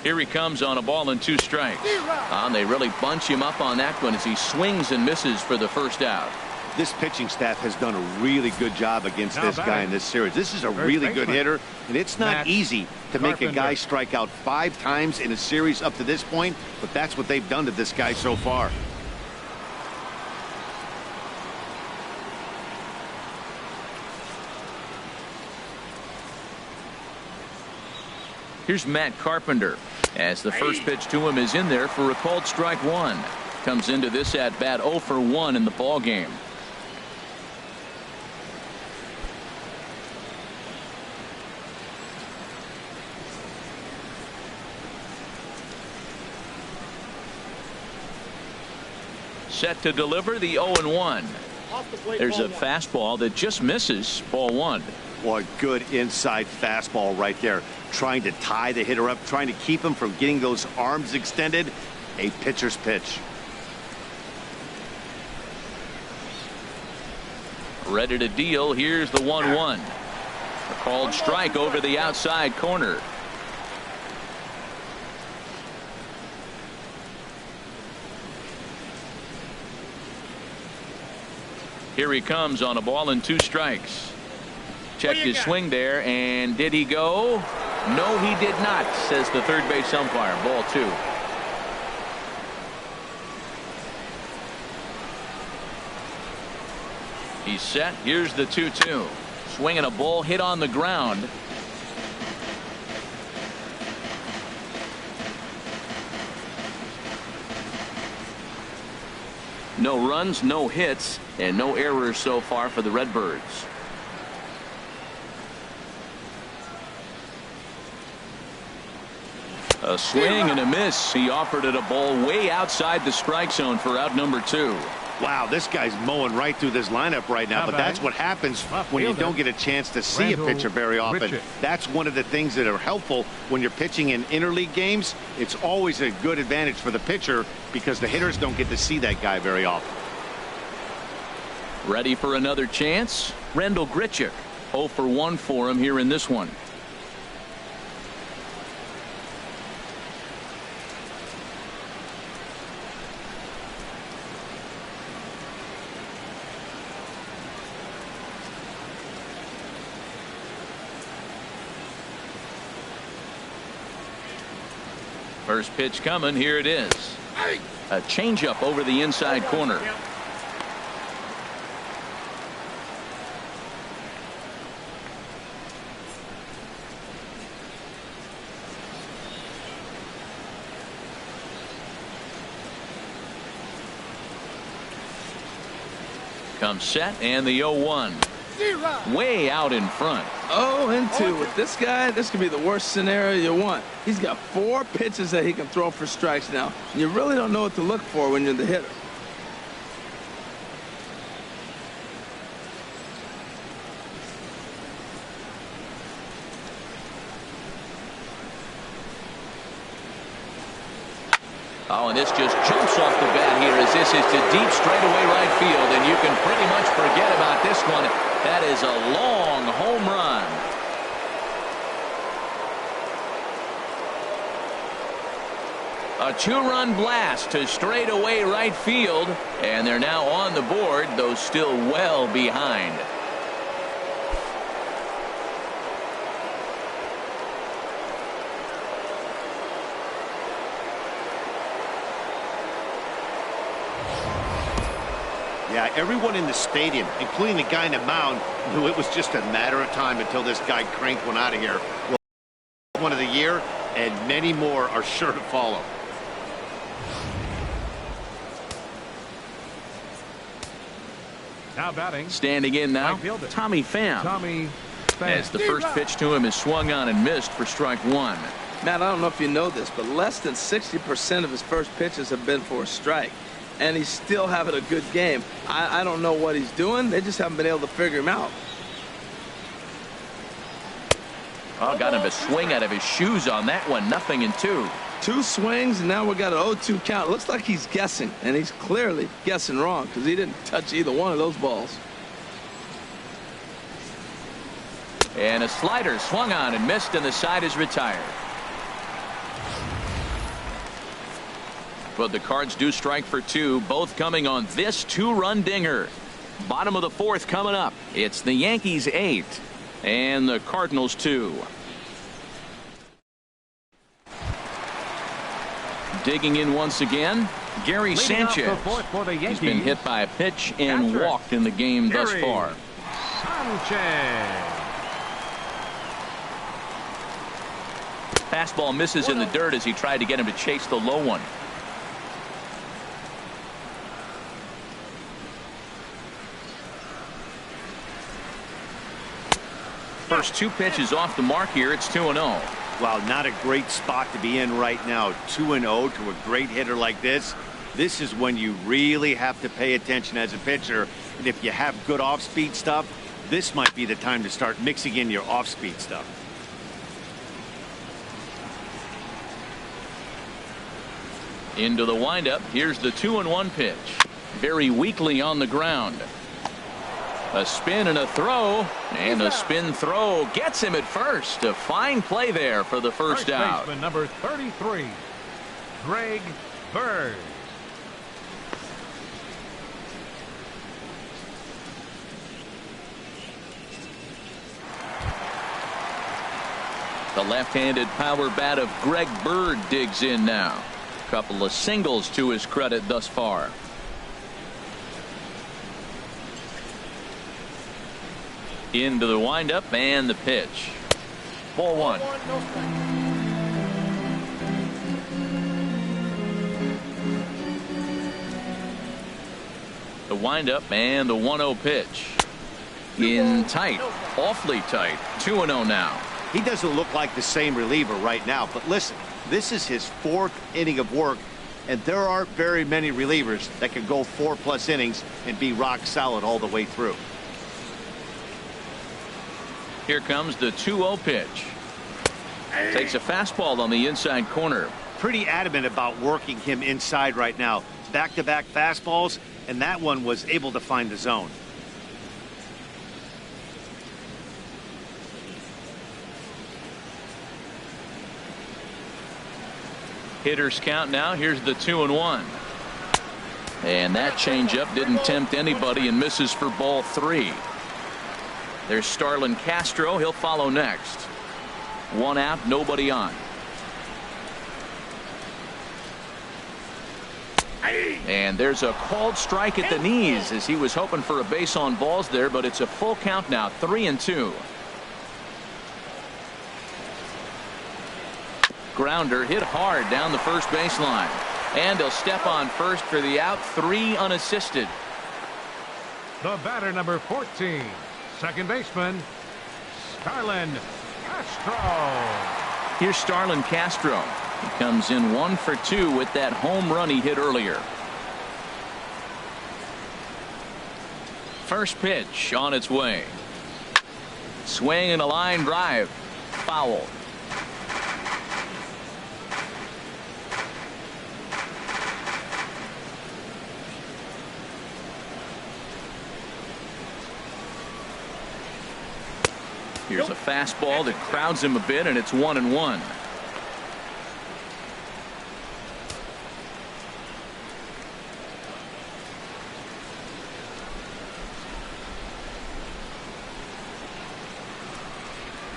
[SPEAKER 1] Here he comes on a ball and 2 strikes. And they really bunch him up on that one as he swings and misses for the first out.
[SPEAKER 3] This pitching staff has done a really good job against
[SPEAKER 4] Now
[SPEAKER 3] this guy
[SPEAKER 4] batting.
[SPEAKER 3] in this series. This is a
[SPEAKER 4] First
[SPEAKER 3] really good
[SPEAKER 4] baseman.
[SPEAKER 3] hitter, and it's not
[SPEAKER 4] Matt
[SPEAKER 3] easy to make a
[SPEAKER 4] Carpenter.
[SPEAKER 3] guy strike out 5 times in a series up to this point, but that's what they've done to this guy so far.
[SPEAKER 1] Here's Matt Carpenter as the first pitch to him is in there for a called strike 1. Comes into this at bat 0 for 1 in the ball game. Set to deliver the 0-1. There's a fastball that just misses, ball 1.
[SPEAKER 3] Boy, good inside fastball right there. Trying to tie the hitter up, trying to keep him from getting those arms extended. A pitcher's pitch.
[SPEAKER 1] Ready to deal. Here's the 1-1. A called strike over the outside corner. Here he comes on a ball and 2 strikes. Checked his swing there, and did he go? No, he did not, says the third base umpire. Ball 2. He's set. Here's the 2-2. Swinging a ball hit on the ground. No runs, no hits, and no errors so far for the Redbirds. A swing and a miss. He offered it a ball way outside the strike zone for out number 2.
[SPEAKER 3] Wow, this guy's mowing right through this lineup right now, but that's what happens when you don't get a chance to see a pitcher very often. That's one of the things that are helpful when you're pitching in interleague games. It's always a good advantage for the pitcher because the hitters don't get to see that guy very often.
[SPEAKER 1] Ready for another chance? Randall Grichuk. 0 for 1 for him here in this one. First pitch coming. Here it is. A changeup over the inside corner. Comes set, and the 0-1. Way out in front.
[SPEAKER 2] 0-2 with this guy. This could be the worst scenario you want. He's got 4 pitches that he can throw for strikes now. You really don't know what to look for when you're the hitter.
[SPEAKER 1] Oh, and this just jumps off the bat here as this is to deep straightaway right field, and you can pretty much forget about this one. That is a long home run. A 2-run blast to straightaway right field, and they're now on the board, though still well behind.
[SPEAKER 3] Yeah, everyone in the stadium, including the guy in the mound, knew it was just a matter of time until this guy cranked one out of here. Well, one of the year, and many more are sure to follow.
[SPEAKER 4] Now batting.
[SPEAKER 1] Standing in now, Tommy Pham. As the first pitch to him is swung on and missed for strike 1.
[SPEAKER 2] Matt, I don't know if you know this, but less than 60% of his first pitches have been for a strike. And he's still having a good game. I don't know what he's doing. They just haven't been able to figure him out.
[SPEAKER 1] Oh, got him a swing out of his shoes on that one. 0-2.
[SPEAKER 2] 2 swings, and now we got an 0-2 count. Looks like he's guessing, and he's clearly guessing wrong because he didn't touch either one of those balls.
[SPEAKER 1] And a slider swung on and missed, and the side is retired. But the Cards do strike for 2, both coming on this 2-run dinger. Bottom of the 4th coming up. It's the Yankees 8 and the Cardinals 2. Digging in once again, Gary Sanchez. He's been hit by a pitch and walked in the game thus far. Fastball misses in the dirt as he tried to get him to chase the low one. First 2 pitches off the mark here. It's 2-0.
[SPEAKER 3] Wow, not a great spot to be in right now. 2-0 to a great hitter like this. This is when you really have to pay attention as a pitcher. And if you have good off-speed stuff, this might be the time to start mixing in your off-speed stuff.
[SPEAKER 1] Into the windup. Here's the 2-1 pitch. Very weakly on the ground. A spin and a throw, and a spin throw gets him at first. A fine play there for the first out.
[SPEAKER 4] Baseman number 33, Greg Bird.
[SPEAKER 1] The left-handed power bat of Greg Bird digs in now. Couple of singles to his credit thus far. Into the windup and the pitch. Ball 1. windup and the 1-0 pitch. In tight, awfully tight. 2-0 now.
[SPEAKER 3] He doesn't look like the same reliever right now, but listen, this is his 4th inning of work, and there aren't very many relievers that can go 4+ innings and be rock solid all the way through.
[SPEAKER 1] Here comes the 2-0 pitch. Takes a fastball on the inside corner.
[SPEAKER 3] Pretty adamant about working him inside right now. Back-to-back fastballs, and that one was able to find the zone.
[SPEAKER 1] Hitters count now. Here's the 2-1. And that changeup didn't tempt anybody and misses for ball 3. There's Starlin Castro. He'll follow next. 1 out, nobody on. And there's a called strike at the knees as he was hoping for a base on balls there, but it's a full count now. 3-2. Grounder hit hard down the first baseline. And he'll step on first for the out. 3 unassisted.
[SPEAKER 4] The batter, number 14, second baseman, Starlin Castro.
[SPEAKER 1] Here's Starlin Castro. He comes in 1 for 2 with that home run he hit earlier. First pitch on its way. Swing and a line drive. Foul. Here's a fastball that crowds him a bit, and it's 1-1.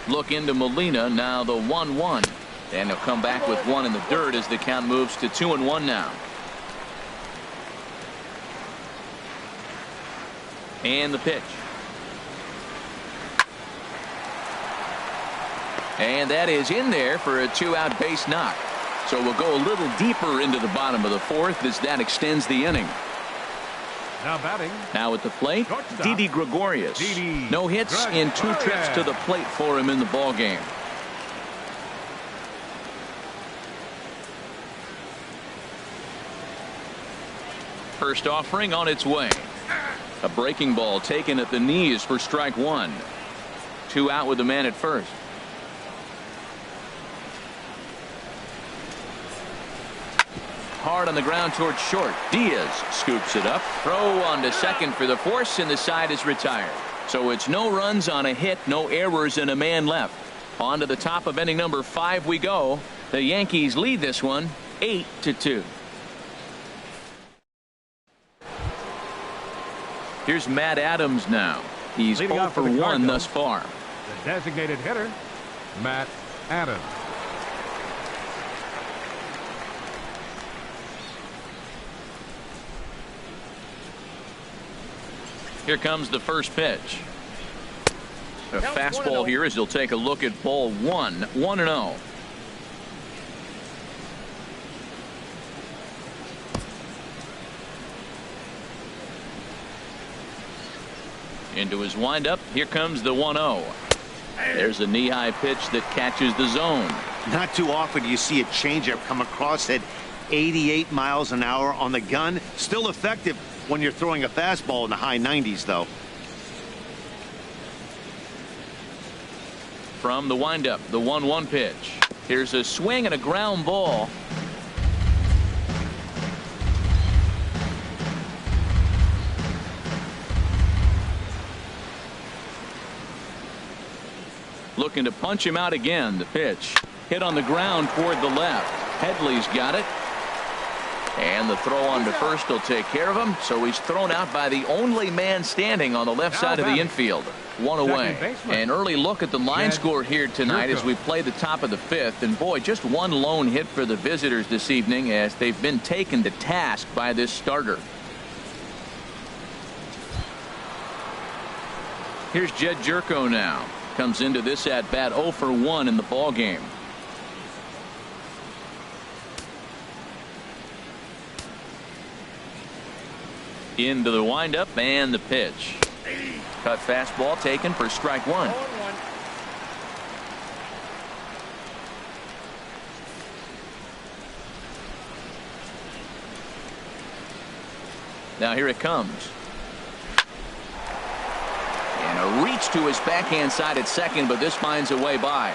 [SPEAKER 1] Look into Molina, now the 1-1. And he'll come back with 1 in the dirt as the count moves to 2-1 now. And the pitch. And that is in there for a 2-out base knock. So we'll go a little deeper into the bottom of the 4th as that extends the inning.
[SPEAKER 4] Now batting.
[SPEAKER 1] Now at the plate, Didi Gregorius. No hits in 2 trips to the plate for him in the ball game. First offering on its way. A breaking ball taken at the knees for strike 1. 2 out with the man at first. Hard on the ground towards short. Diaz scoops it up. Throw on to second for the force, and the side is retired. So it's no runs on a hit, no errors, and a man left. On to the top of inning number 5 we go. The Yankees lead this one 8-2. Here's Matt Adams now. He's 0 for 1 thus far.
[SPEAKER 4] The designated hitter, Matt Adams.
[SPEAKER 1] Here comes the first pitch. A fastball here as he'll take a look at ball 1. 1-0. Into his windup. Here comes the 1-0. There's a knee-high pitch that catches the zone.
[SPEAKER 3] Not too often you see a changeup come across at 88 miles an hour on the gun. Still effective when you're throwing a fastball in the high 90s, though.
[SPEAKER 1] From the windup, the 1-1 pitch. Here's a swing and a ground ball. Looking to punch him out again. The pitch hit on the ground toward the left. Headley's got it. And the throw on to first will take care of him. So he's thrown out by the only man standing on the left side of the infield. 1 away. An early look at the line score here tonight as we play the top of the 5th. And boy, just 1 lone hit for the visitors this evening as they've been taken to task by this starter. Here's Jed Jerko now. Comes into this at bat 0 for 1 in the ball game. Into the windup and the pitch. Cut fastball taken for strike one. Now here it comes. And a reach to his backhand side at second, but this finds a way by.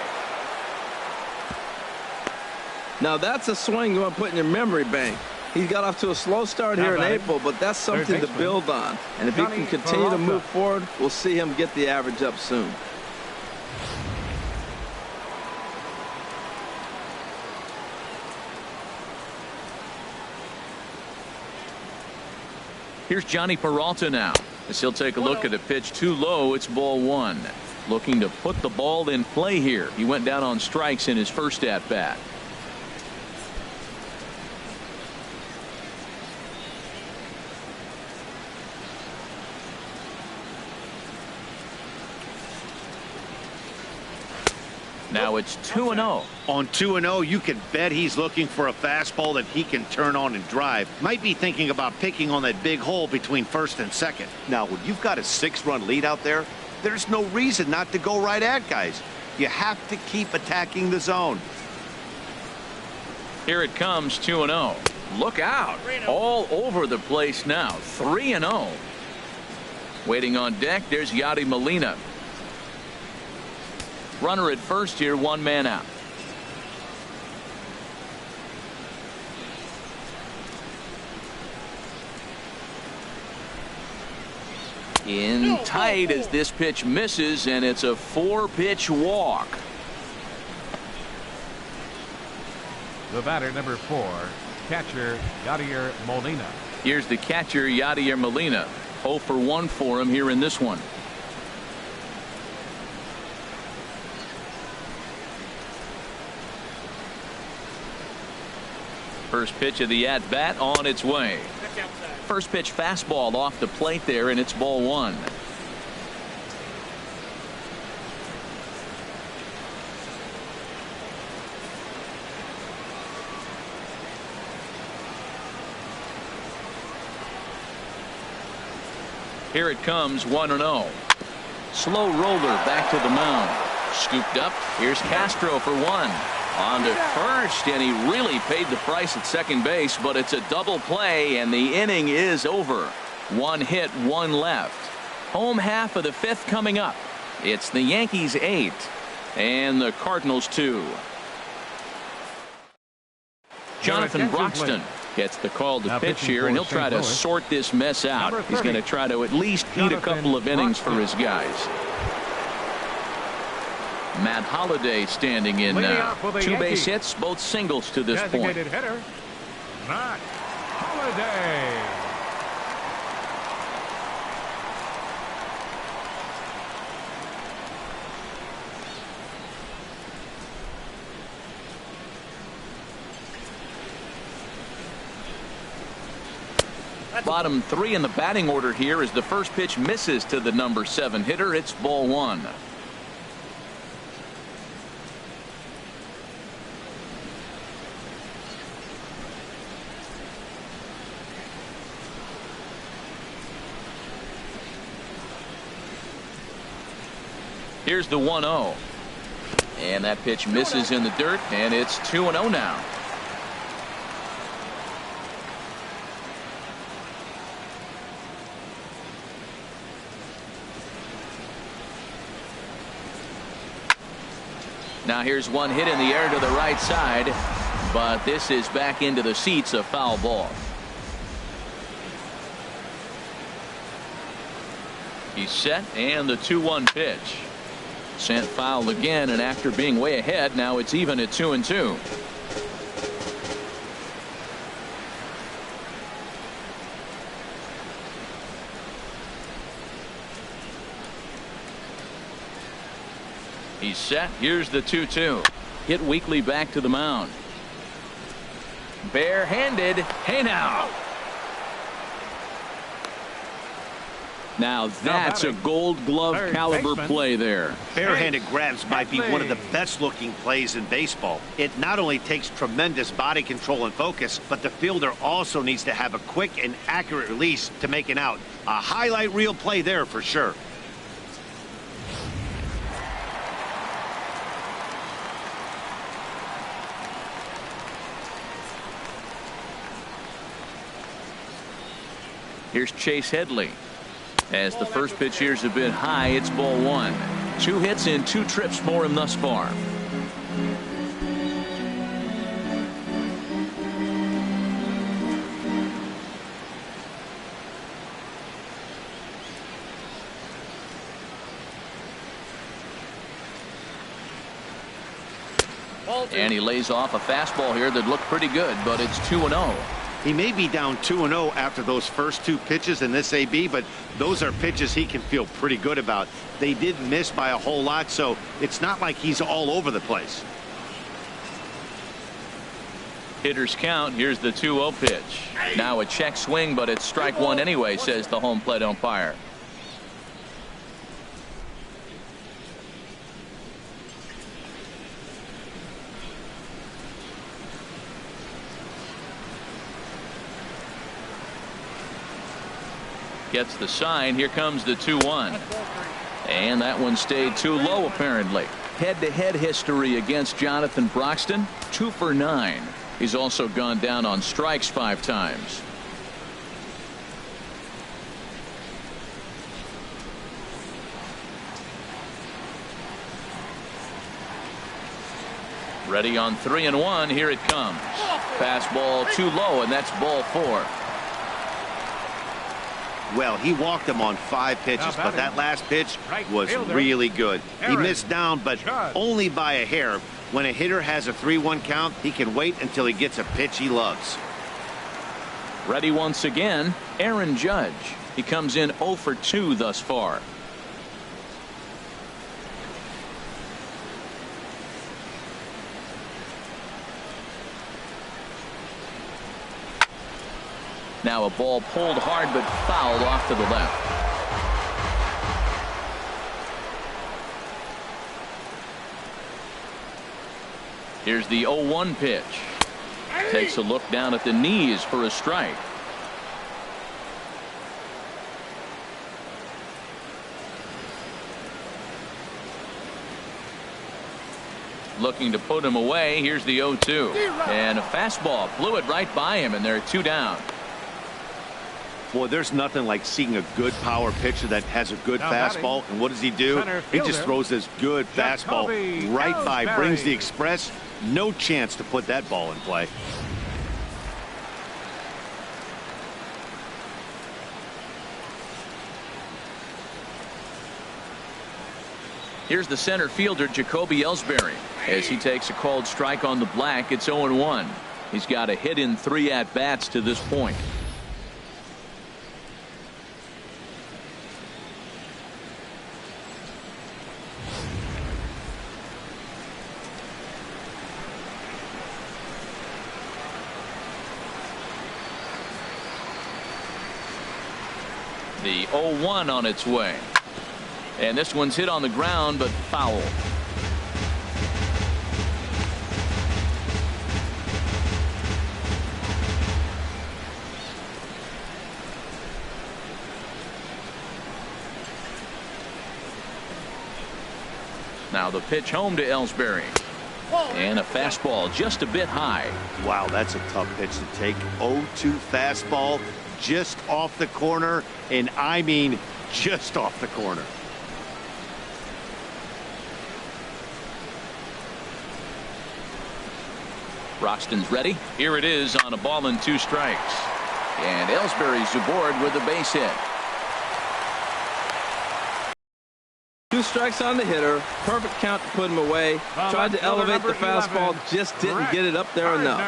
[SPEAKER 2] Now that's a swing you want to put in your memory bank. He got off to a slow start here in April, but that's something to build on. And if he can continue to move forward, we'll see him get the average up soon.
[SPEAKER 1] Here's Johnny Peralta now, as he'll take a look at a pitch too low. It's ball one. Looking to put the ball in play here. He went down on strikes in his first at bat. Now it's 2-0.
[SPEAKER 3] On 2-0, you can bet he's looking for a fastball that he can turn on and drive. Might be thinking about picking on that big hole between first and second. Now, when you've got a 6-run lead out there, there's no reason not to go right at guys. You have to keep attacking the zone.
[SPEAKER 1] Here it comes, 2-0. Look out. All over the place now. 3-0. Waiting on deck, there's Yadi Molina. Runner at first here, one man out. In tight as this pitch misses, and it's a 4-pitch walk.
[SPEAKER 4] The batter, number 4, catcher Yadier Molina.
[SPEAKER 1] Here's the catcher, Yadier Molina. 0 for 1 for him here in this one. First pitch of the at bat on its way. First pitch fastball off the plate there, and it's ball one. Here it comes, 1-0. Slow roller back to the mound. Scooped up. Here's Castro for one. On to first, and he really paid the price at second base, but it's a double play, and the inning is over. One hit, one left. Home half of the fifth coming up. It's the Yankees 8 and the Cardinals 2. Jonathan Broxton gets the call to pitch here, and he'll try to sort this mess out. He's going to try to at least eat a couple of innings for his guys. Matt Holliday standing in now. 2 base hits, both singles to this point.
[SPEAKER 4] Hitter, Matt Holliday.
[SPEAKER 1] Bottom 3 in the batting order here as the first pitch misses to the number 7 hitter. It's ball one. Here's the 1-0. And that pitch misses in the dirt, and it's 2-0 now. Now here's one hit in the air to the right side, but this is back into the seats, a foul ball. He's set, and the 2-1 pitch. Sent foul again, and after being way ahead, now it's even at 2-2. He's set. Here's the 2-2. Hit weakly back to the mound. Barehanded. Hey now. Now that's a Gold Glove caliber play there.
[SPEAKER 3] Barehanded grabs might be one of the best looking plays in baseball. It not only takes tremendous body control and focus, but the fielder also needs to have a quick and accurate release to make an out. A highlight reel play there for sure.
[SPEAKER 1] Here's Chase Headley. As the first pitch here's a bit high, it's ball one. 2 hits in 2 trips for him thus far. And he lays off a fastball here that looked pretty good, but it's 2-0.
[SPEAKER 3] He may be down 2-0 after those first 2 pitches in this AB, but those are pitches he can feel pretty good about. They did miss by a whole lot, so it's not like he's all over the place.
[SPEAKER 1] Hitters count. Here's the 2-0 pitch. Now a check swing, but it's strike one anyway, says the home plate umpire. Gets the sign. Here comes the 2-1. And that one stayed too low, apparently. Head-to-head history against Jonathan Broxton, 2 for 9. He's also gone down on strikes 5 times. Ready on 3-1. Here it comes. Fastball too low, and that's ball 4.
[SPEAKER 3] Well, he walked him on 5 pitches, but that last pitch was really good. He missed down, but only by a hair. When a hitter has a 3-1 count, he can wait until he gets a pitch he loves.
[SPEAKER 1] Ready once again, Aaron Judge. He comes in 0 for 2 thus far. Now a ball pulled hard but fouled off to the left. Here's the 0-1 pitch. Takes a look down at the knees for a strike. Looking to put him away. Here's the 0-2. And a fastball blew it right by him, and they're 2 down.
[SPEAKER 3] Boy, there's nothing like seeing a good power pitcher that has a good fastball. And what does he do? He just throws this good fastball right by, brings the express. No chance to put that ball in play.
[SPEAKER 1] Here's the center fielder, Jacoby Ellsbury. As he takes a called strike on the black, it's 0-1. He's got a hit in 3 at-bats to this point. The 0-1 on its way. And this one's hit on the ground, but foul. Now the pitch home to Ellsbury. And a fastball just a bit high.
[SPEAKER 3] Wow, that's a tough pitch to take. 0-2 fastball just off the corner, and I mean just off the corner.
[SPEAKER 1] Broxton's ready. Here it is on a ball and 2 strikes. And Ellsbury's aboard with a base hit.
[SPEAKER 2] 2 strikes on the hitter. Perfect count to put him away. Tried to elevate the fastball, just didn't get it up there enough.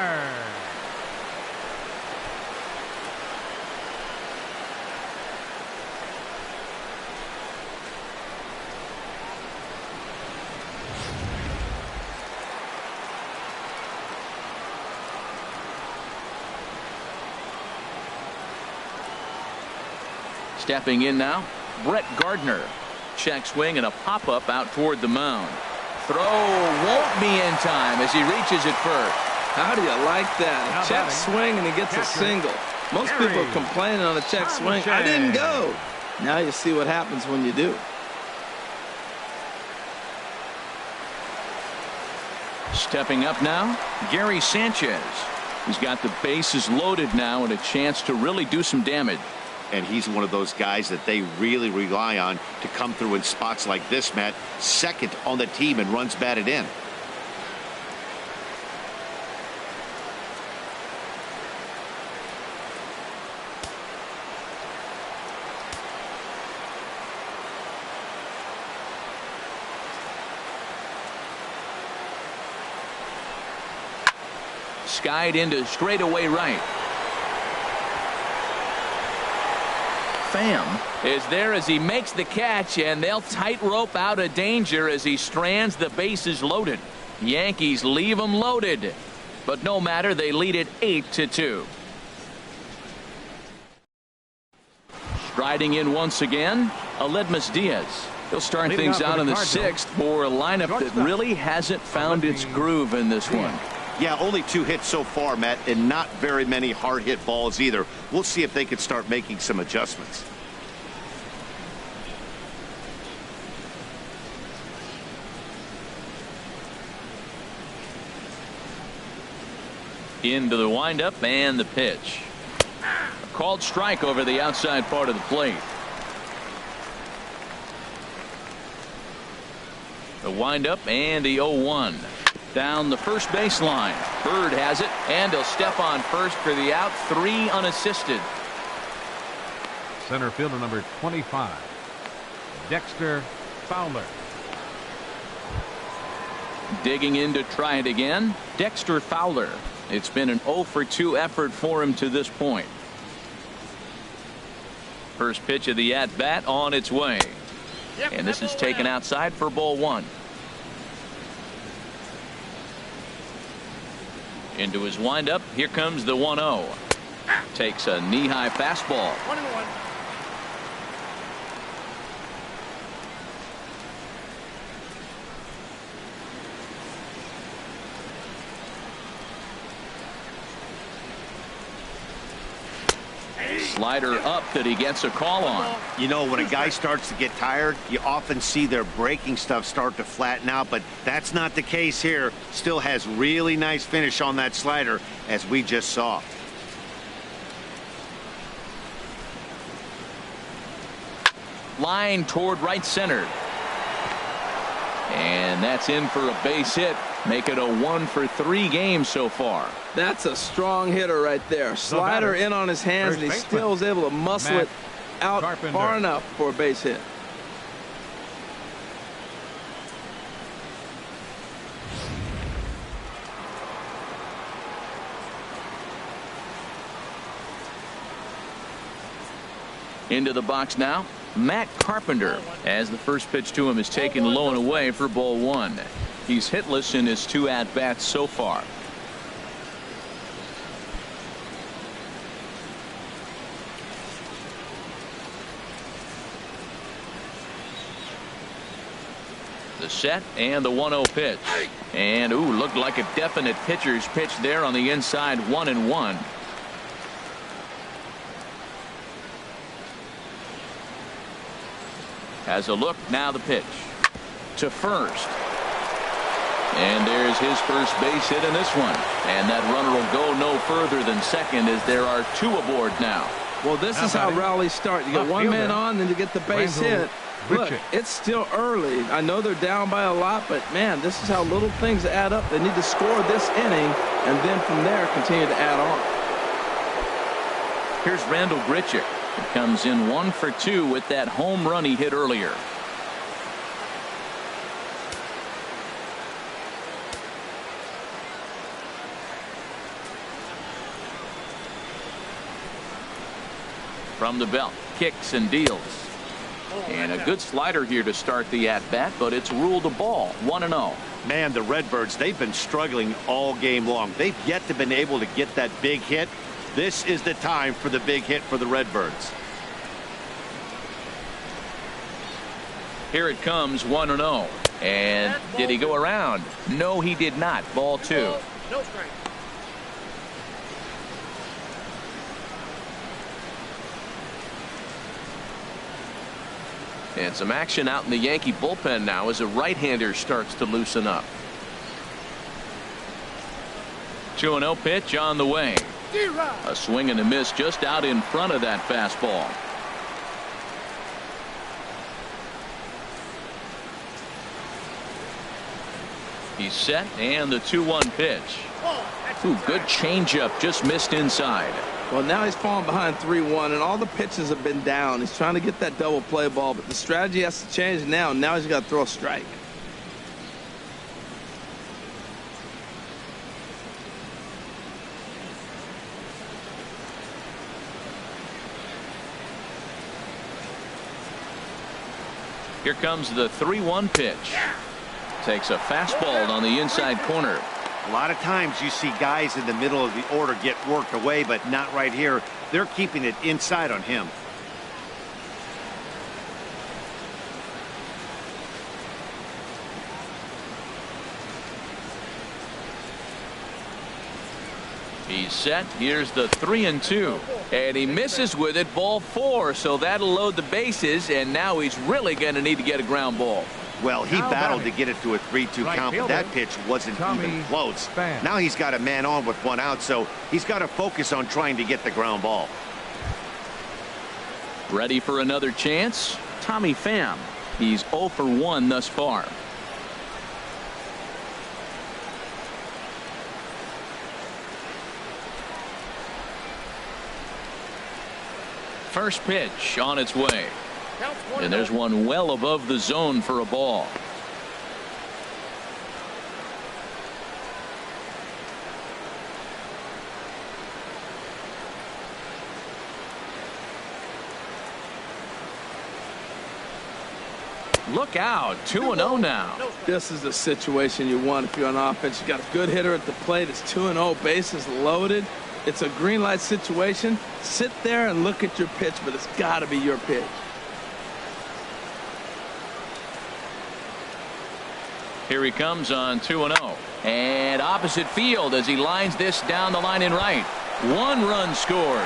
[SPEAKER 1] Stepping in now, Brett Gardner. Check swing and a pop-up out toward the mound. Throw won't be in time as he reaches it first.
[SPEAKER 2] How do you like that?
[SPEAKER 4] Now
[SPEAKER 2] A check
[SPEAKER 4] batting,
[SPEAKER 2] swing and he gets a
[SPEAKER 4] catcher,
[SPEAKER 2] single. Most people are complaining on a check swing. I didn't go. Now you see what happens when you do.
[SPEAKER 1] Stepping up now, Gary Sanchez. He's got the bases loaded now and a chance to really do some damage.
[SPEAKER 3] And he's one of those guys that they really rely on to come through in spots like this, Matt. Second on the team in runs batted in.
[SPEAKER 1] Skied into straightaway right. Pham is there as he makes the catch, and they'll tightrope out of danger as he strands the bases loaded. Yankees leave them loaded, but no matter, they lead it 8-2. Striding in once again, Aledmus Diaz. He'll start
[SPEAKER 4] Leading
[SPEAKER 1] things
[SPEAKER 4] off
[SPEAKER 1] out
[SPEAKER 4] for
[SPEAKER 1] in
[SPEAKER 4] the
[SPEAKER 1] the
[SPEAKER 4] Cardinals,
[SPEAKER 1] 6th for a lineup that really hasn't found its groove in this one.
[SPEAKER 3] Yeah, only 2 hits so far, Matt, and not very many hard hit balls either. We'll see if they can start making some adjustments.
[SPEAKER 1] Into the windup and the pitch. A called strike over the outside part of the plate. The windup and the 0-1. Down the first baseline. Bird has it, and he'll step on first for the out. 3 unassisted.
[SPEAKER 4] Center fielder number 25, Dexter Fowler.
[SPEAKER 1] Digging in to try it again, Dexter Fowler. It's been an 0-for-2 effort for him to this point. First pitch of the at-bat on its way. And this is taken outside for ball 1. Into his windup. Here comes the 1-0. Takes a knee-high fastball.
[SPEAKER 6] 1-1.
[SPEAKER 1] Slider up that he gets a call on.
[SPEAKER 3] You know, when a guy starts to get tired, you often see their breaking stuff start to flatten out, but that's not the case here. Still has really nice finish on that slider, as we just saw.
[SPEAKER 1] Line toward right center. And that's in for a base hit. Make it a 1-for-3 game so far.
[SPEAKER 2] That's a strong hitter right there. Slider in on his hands, and he still is able to muscle it out far enough for a base hit.
[SPEAKER 1] Into the box now, Matt Carpenter, as the first pitch to him is taken low and away for ball 1. He's hitless in his 2 at-bats so far. The set and the 1-0 pitch. And looked like a definite pitcher's pitch there on the inside. 1-1. Has a look, now the pitch to first. And there's his first base hit in this one. And that runner will go no further than second as there are 2 aboard now.
[SPEAKER 2] Well, this is how rallies start. You get one man on, then you get the base hit. Look, it's still early. I know they're down by a lot, but, man, this is how little things add up. They need to score this inning, and then from there continue to add on.
[SPEAKER 1] Here's Randall Grichuk. He comes in 1-for-2 with that home run he hit earlier. From the belt, kicks and deals. And a good slider here to start the at-bat, but it's ruled a ball. 1-0.
[SPEAKER 3] Man, the Redbirds, they've been struggling all game long. They've yet to been able to get that big hit. This is the time for the big hit for the Redbirds.
[SPEAKER 1] Here it comes, 1-0. And did he go around? No, he did not. Ball 2.
[SPEAKER 6] No strike.
[SPEAKER 1] And some action out in the Yankee bullpen now as a right-hander starts to loosen up. 2-0 pitch on the way. A swing and a miss just out in front of that fastball. He's set, and the 2-1 pitch. Ooh, good changeup, just missed inside.
[SPEAKER 2] Well, now he's falling behind 3-1, and all the pitches have been down. He's trying to get that double play ball, but the strategy has to change now. Now he's got to throw a strike.
[SPEAKER 1] Here comes the 3-1 pitch. Takes a fastball on the inside corner.
[SPEAKER 3] A lot of times you see guys in the middle of the order get worked away, but not right here. They're keeping it inside on him.
[SPEAKER 1] He's set. Here's the 3-2. And he misses with it. Ball 4. So that'll load the bases. And now he's really going to need to get a ground ball.
[SPEAKER 3] Well, he battled to get it to a 3-2 count, but that pitch wasn't even close. Now he's got a man on with 1 out, so he's got to focus on trying to get the ground ball.
[SPEAKER 1] Ready for another chance? Tommy Pham. He's 0 for 1 thus far. First pitch on its way. And there's one well above the zone for a ball. Look out, 2-0 now.
[SPEAKER 2] This is the situation you want if you're on offense. You got a good hitter at the plate. It's 2-0, bases loaded. It's a green light situation. Sit there and look at your pitch, but it's got to be your pitch.
[SPEAKER 1] Here he comes on 2-0. And opposite field as he lines this down the line in right. 1 run scores.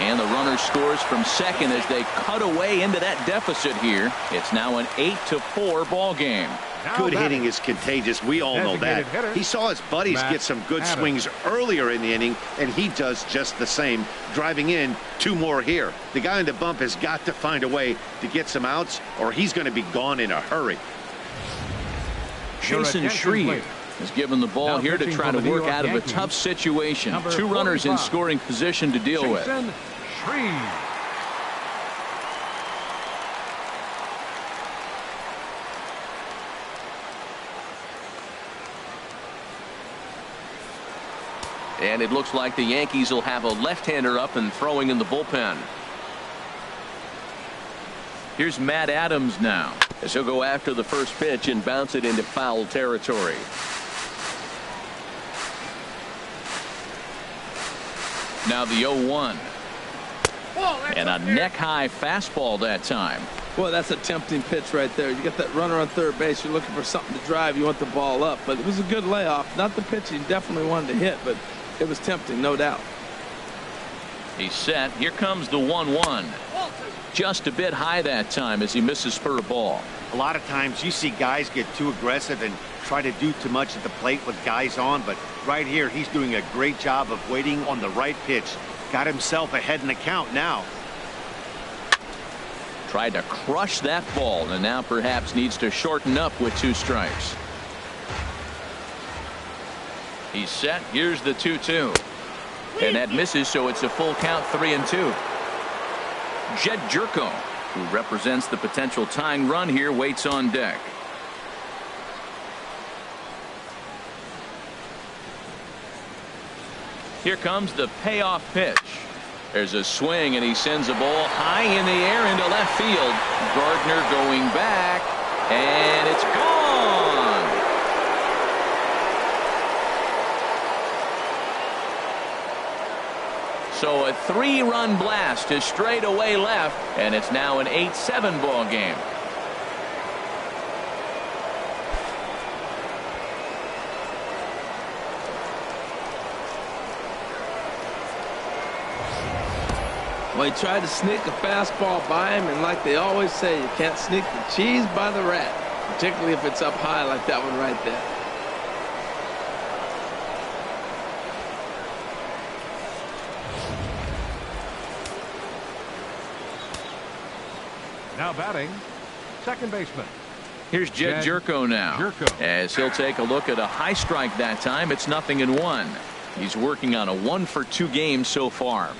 [SPEAKER 1] And the runner scores from second as they cut away into that deficit here. It's now an 8-4 ball game.
[SPEAKER 3] Good hitting is contagious. We all know that. He saw his buddies get some good swings earlier in the inning, and he does just the same, driving in 2 more here. The guy in the bump has got to find a way to get some outs, or he's going to be gone in a hurry.
[SPEAKER 1] Jason Shreve is given the ball here to try to work out of a tough situation. 2 runners in scoring position to deal with. And it looks like the Yankees will have a left-hander up and throwing in the bullpen. Here's Matt Adams now as he'll go after the first pitch and bounce it into foul territory. Now the 0-1. And a neck-high fastball that time.
[SPEAKER 2] Well, that's a tempting pitch right there. You get that runner on third base. You're looking for something to drive. You want the ball up. But it was a good layoff. Not the pitch he definitely wanted to hit, but it was tempting, no doubt.
[SPEAKER 1] He's set. Here comes the 1-1. Just a bit high that time as he misses for a ball.
[SPEAKER 3] A lot of times you see guys get too aggressive and try to do too much at the plate with guys on, but right here he's doing a great job of waiting on the right pitch. Got himself ahead in the count now.
[SPEAKER 1] Tried to crush that ball and now perhaps needs to shorten up with 2 strikes. He's set. Here's the 2-2. And that misses, so it's a full count, 3-2. Jed Jerko, who represents the potential tying run here, waits on deck. Here comes the payoff pitch. There's a swing and he sends a ball high in the air into left field. Gardner going back and it's gone. So a 3-run blast to straightaway left, and it's now an 8-7 ball game.
[SPEAKER 2] Well, he tried to sneak a fastball by him, and like they always say, you can't sneak the cheese by the rat, particularly if it's up high like that one right there.
[SPEAKER 4] Now batting, second baseman.
[SPEAKER 1] Here's Jed Jerko now. As he'll take a look at a high strike that time. It's 0-1. He's working on a 1-for-2 game so far.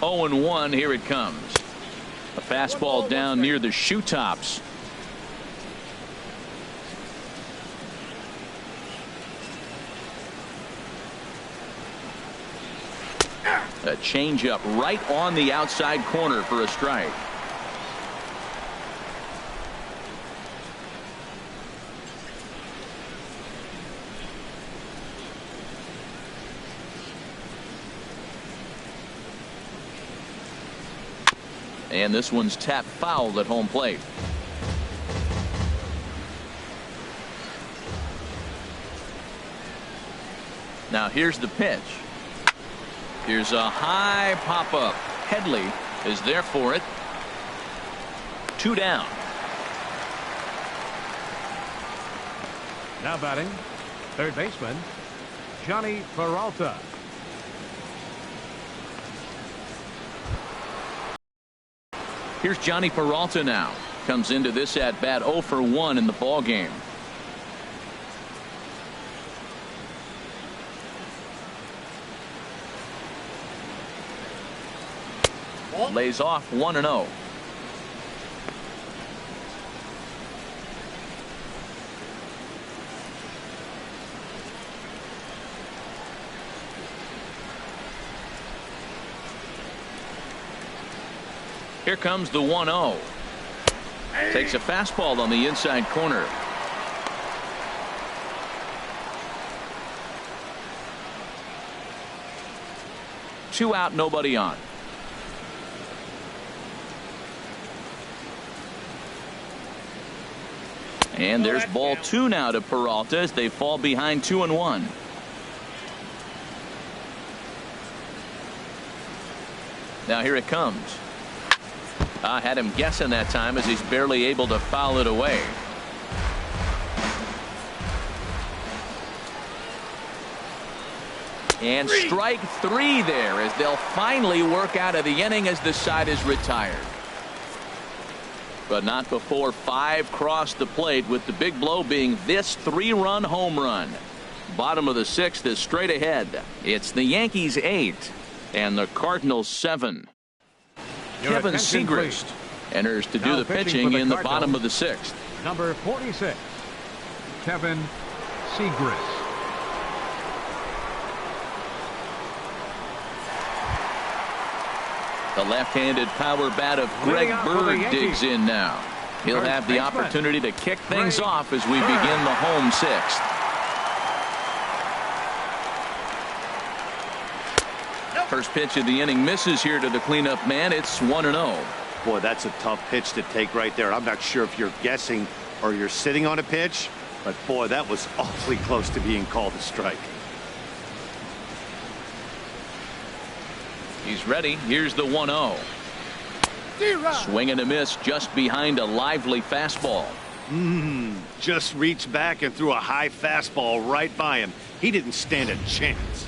[SPEAKER 1] Oh and 1. Here it comes. A fastball down near the shoe tops. A changeup right on the outside corner for a strike. And this one's tapped foul at home plate. Now here's the pitch. Here's a high pop-up. Headley is there for it. 2 down.
[SPEAKER 4] Now batting, third baseman, Johnny Peralta.
[SPEAKER 1] Here's Johnny Peralta now. Comes into this at bat 0 for 1 in the ball game. Lays off 1-0. Here comes the 1-0. Takes a fastball on the inside corner. Two out, nobody on. And there's ball 2 now to Peralta as they fall behind 2-1. Now here it comes. I had him guessing that time as he's barely able to foul it away. And strike 3 there as they'll finally work out of the inning as the side is retired. But not before 5 crossed the plate, with the big blow being this 3-run home run. Bottom of the 6th is straight ahead. It's the Yankees 8 and the Cardinals 7. Kevin Segrist enters to do the pitching in the bottom of the 6th.
[SPEAKER 4] Number 46, Kevin Segrist.
[SPEAKER 1] The left-handed power bat of Greg Bird digs in now. He'll have the opportunity to kick things off as we begin the home 6th. First pitch of the inning misses here to the cleanup man. It's 1-0.
[SPEAKER 3] Boy, that's a tough pitch to take right there. I'm not sure if you're guessing or you're sitting on a pitch, but boy, that was awfully close to being called a strike.
[SPEAKER 1] He's ready. Here's the 1-0. Swing and a miss just behind a lively fastball.
[SPEAKER 3] Just reached back and threw a high fastball right by him. He didn't stand a chance.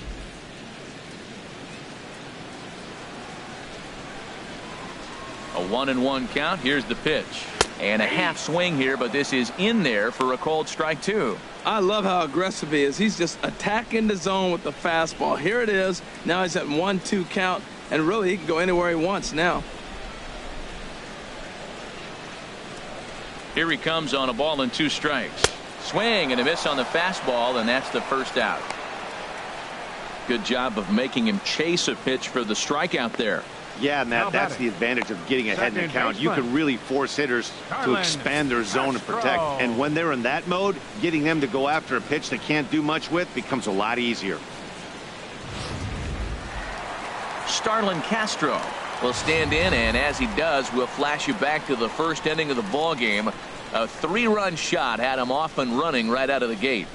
[SPEAKER 1] A 1-1 count. Here's the pitch. And a half swing here, but this is in there for a called strike 2.
[SPEAKER 2] I love how aggressive he is. He's just attacking the zone with the fastball. Here it is. Now he's at 1-2 count, and really he can go anywhere he wants now.
[SPEAKER 1] Here he comes on a ball and 2 strikes. Swing and a miss on the fastball, and that's the first out. Good job of making him chase a pitch for the strikeout there.
[SPEAKER 3] Yeah, Matt, that's the advantage of getting ahead in the count. You can really force hitters to expand their zone and protect. And when they're in that mode, getting them to go after a pitch they can't do much with becomes a lot easier.
[SPEAKER 1] Starlin Castro will stand in, and as he does, we'll flash you back to the first inning of the ball game. A 3-run shot had him off and running right out of the gate.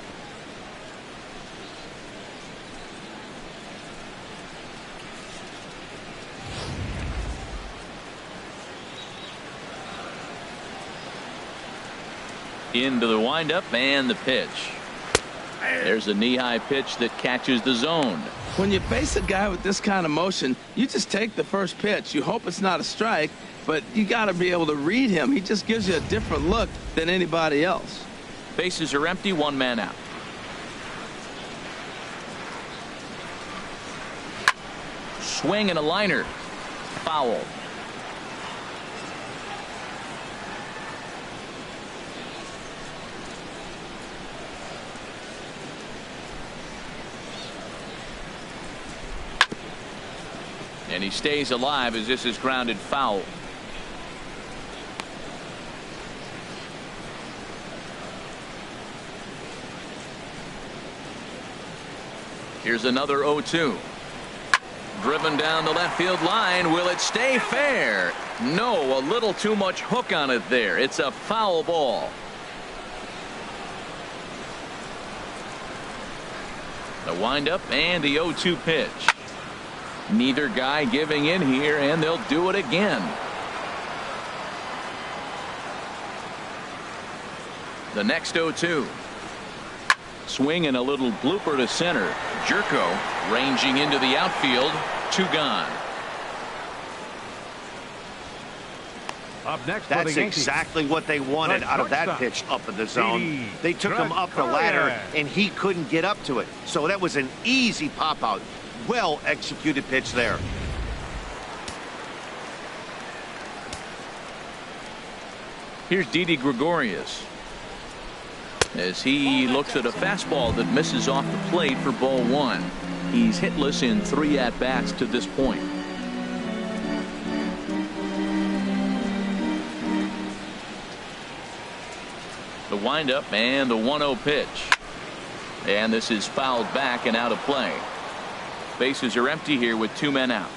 [SPEAKER 1] Into the windup and the pitch. There's a knee-high pitch that catches the zone.
[SPEAKER 2] When you face a guy with this kind of motion, you just take the first pitch. You hope it's not a strike, but you got to be able to read him. He just gives you a different look than anybody else.
[SPEAKER 1] Bases are empty, 1 man out. Swing and a liner. Foul. And he stays alive as this is grounded foul. Here's another 0-2. Driven down the left field line. Will it stay fair? No, a little too much hook on it there. It's a foul ball. The windup and the 0-2 pitch. Neither guy giving in here, and they'll do it again. The next 0-2. Swing and a little blooper to center. Jerko ranging into the outfield. 2 gone.
[SPEAKER 4] Up next,
[SPEAKER 3] that's exactly what they wanted out of that pitch up in the zone. They took him up the ladder, and he couldn't get up to it. So that was an easy pop out. Well executed pitch there.
[SPEAKER 1] Here's Didi Gregorius as he looks at a fastball that misses off the plate for ball 1. He's hitless in 3 at-bats to this point. The windup and the 1-0 pitch. And this is fouled back and out of play. Bases are empty here with 2 men out.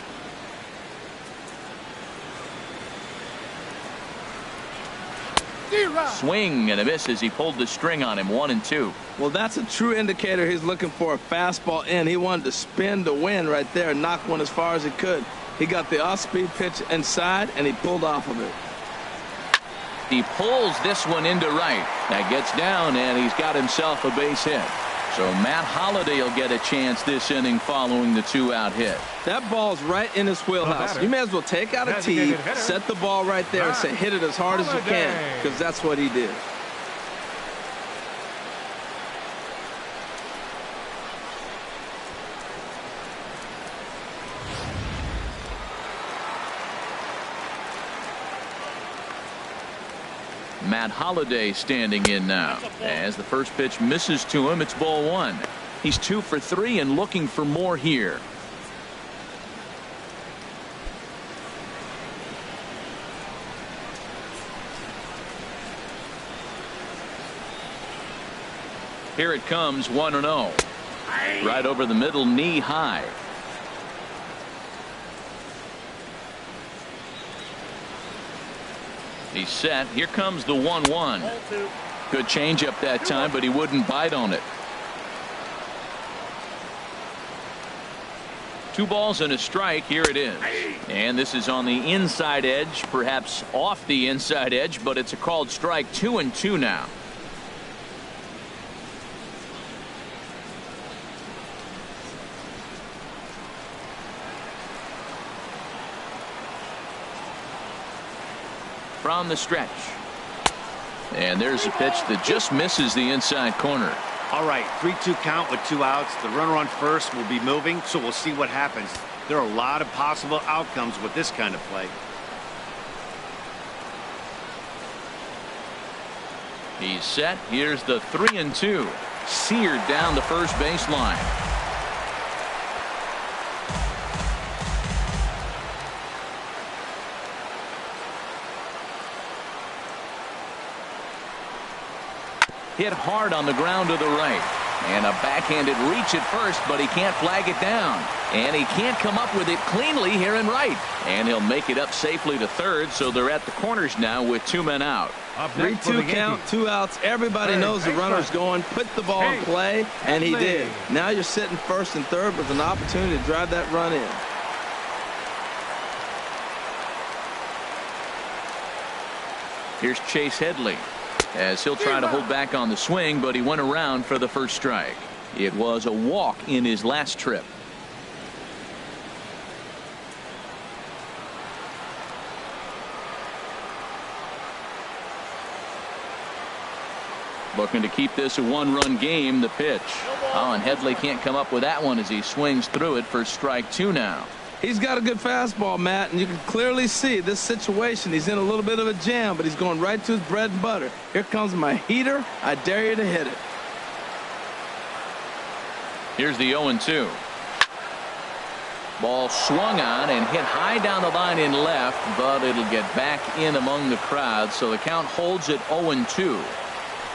[SPEAKER 1] Swing and a miss as he pulled the string on him. 1-2.
[SPEAKER 2] Well, that's a true indicator he's looking for a fastball in. He wanted to spin to win right there and knock one as far as he could. He got the off-speed pitch inside, and he pulled off of it.
[SPEAKER 1] He pulls this one into right. That gets down, and he's got himself a base hit. So Matt Holliday will get a chance this inning following the 2-out hit.
[SPEAKER 2] That ball's right in his wheelhouse. You may as well take out a tee, set the ball right there, and say hit it as hard as you can, because that's what he did.
[SPEAKER 1] Matt Holliday standing in now. As the first pitch misses to him, it's ball 1. He's 2 for 3 and looking for more here. Here it comes, 1-0. Right over the middle, knee high. He's set. Here comes the 1-1. Good changeup that time, but he wouldn't bite on it. 2 balls and a strike. Here it is. And this is on the inside edge, perhaps off the inside edge, but it's a called strike. 2-2 now. From the stretch. And there's a pitch that just misses the inside corner.
[SPEAKER 3] All right, 3-2 count with 2 outs. The runner on first will be moving, so we'll see what happens. There are a lot of possible outcomes with this kind of play.
[SPEAKER 1] He's set. Here's the 3-2. Seared down the first baseline. Hit hard on the ground to the right. And a backhanded reach at first, but he can't flag it down. And he can't come up with it cleanly here in right. And he'll make it up safely to third, so they're at the corners now with 2 men out.
[SPEAKER 2] 3-2 count, 2 outs. Everybody knows the runner's going. Put the ball in play, and he did. Now you're sitting first and third with an opportunity to drive that run in.
[SPEAKER 1] Here's Chase Headley as he'll try to hold back on the swing, but he went around for the first strike. It was a walk in his last trip. Looking to keep this a 1-run game. The pitch. Oh, and Headley can't come up with that one as he swings through it for strike 2 now.
[SPEAKER 2] He's got a good fastball, Matt, and you can clearly see this situation. He's in a little bit of a jam, but he's going right to his bread and butter. Here comes my heater. I dare you to hit it.
[SPEAKER 1] Here's the 0-2. Ball swung on and hit high down the line in left, but it'll get back in among the crowd, so the count holds at 0-2.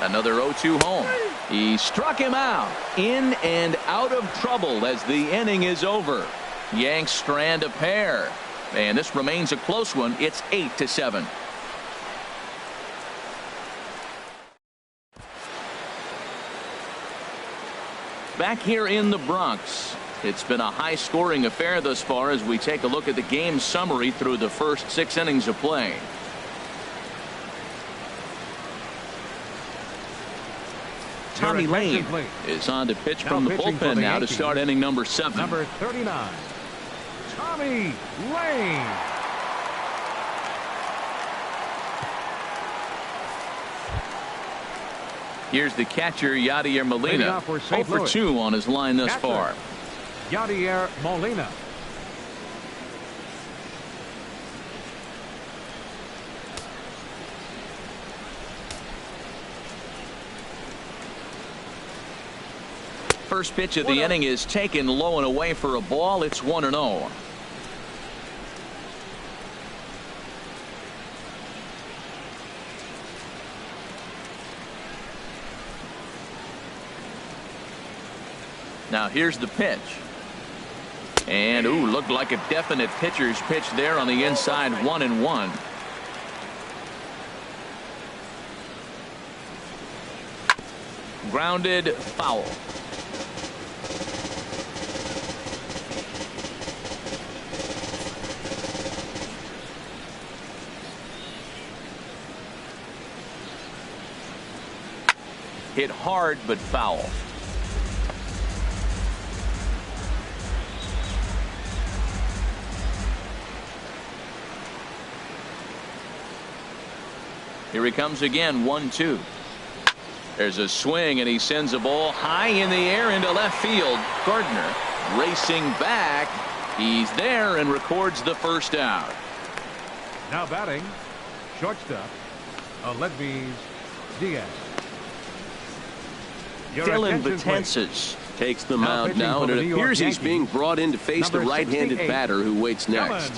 [SPEAKER 1] Another 0-2 home. He struck him out. In and out of trouble as the inning is over. Yanks strand a pair, and this remains a close one. It's 8-7. Back here in the Bronx, it's been a high-scoring affair thus far as we take a look at the game summary through the first 6 innings of play. Tommy Lane is on to pitch from the bullpen now to start inning number 7.
[SPEAKER 4] Number 39, Tommy Lane.
[SPEAKER 1] Here's the catcher, Yadier Molina. 0 for 2 on his line thus far.
[SPEAKER 4] Yadier Molina.
[SPEAKER 1] First pitch of the inning is taken low and away for a ball. It's 1-0. Now here's the pitch. And looked like a definite pitcher's pitch there on the inside. 1-1. Grounded foul. Hit hard but foul. Here he comes again. 1-2. There's a swing and he sends a ball high in the air into left field. Gardner racing back. He's there and records the first out.
[SPEAKER 4] Now batting, shortstop, Aledmys Diaz.
[SPEAKER 1] Dylan Betances takes the mound now, and it appears he's being brought in to face the right-handed batter who waits next.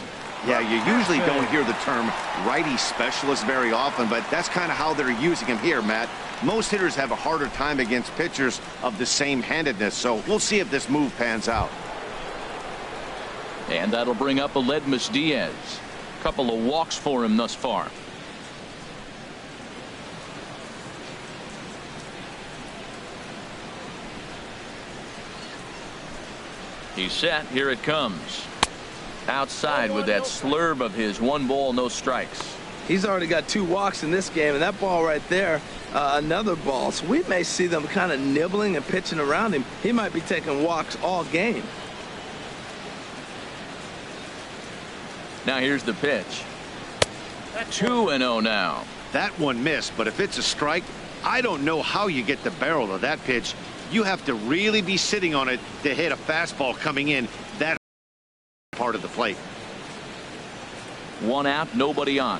[SPEAKER 3] Yeah, you usually don't hear the term righty specialist very often, but that's kind of how they're using him here, Matt. Most hitters have a harder time against pitchers of the same handedness, so we'll see if this move pans out.
[SPEAKER 1] And that'll bring up Aledmys Diaz. Couple of walks for him thus far. He's set. Here it comes. Outside with that slurve of his. 1 ball, no strikes.
[SPEAKER 2] He's already got 2 walks in this game, and that ball right there, another ball. So we may see them kind of nibbling and pitching around him. He might be taking walks all game.
[SPEAKER 1] Now here's the pitch. 2-0 now.
[SPEAKER 3] That one missed, but if it's a strike, I don't know how you get the barrel of that pitch. You have to really be sitting on it to hit a fastball coming in that part of the plate.
[SPEAKER 1] 1 out, nobody on.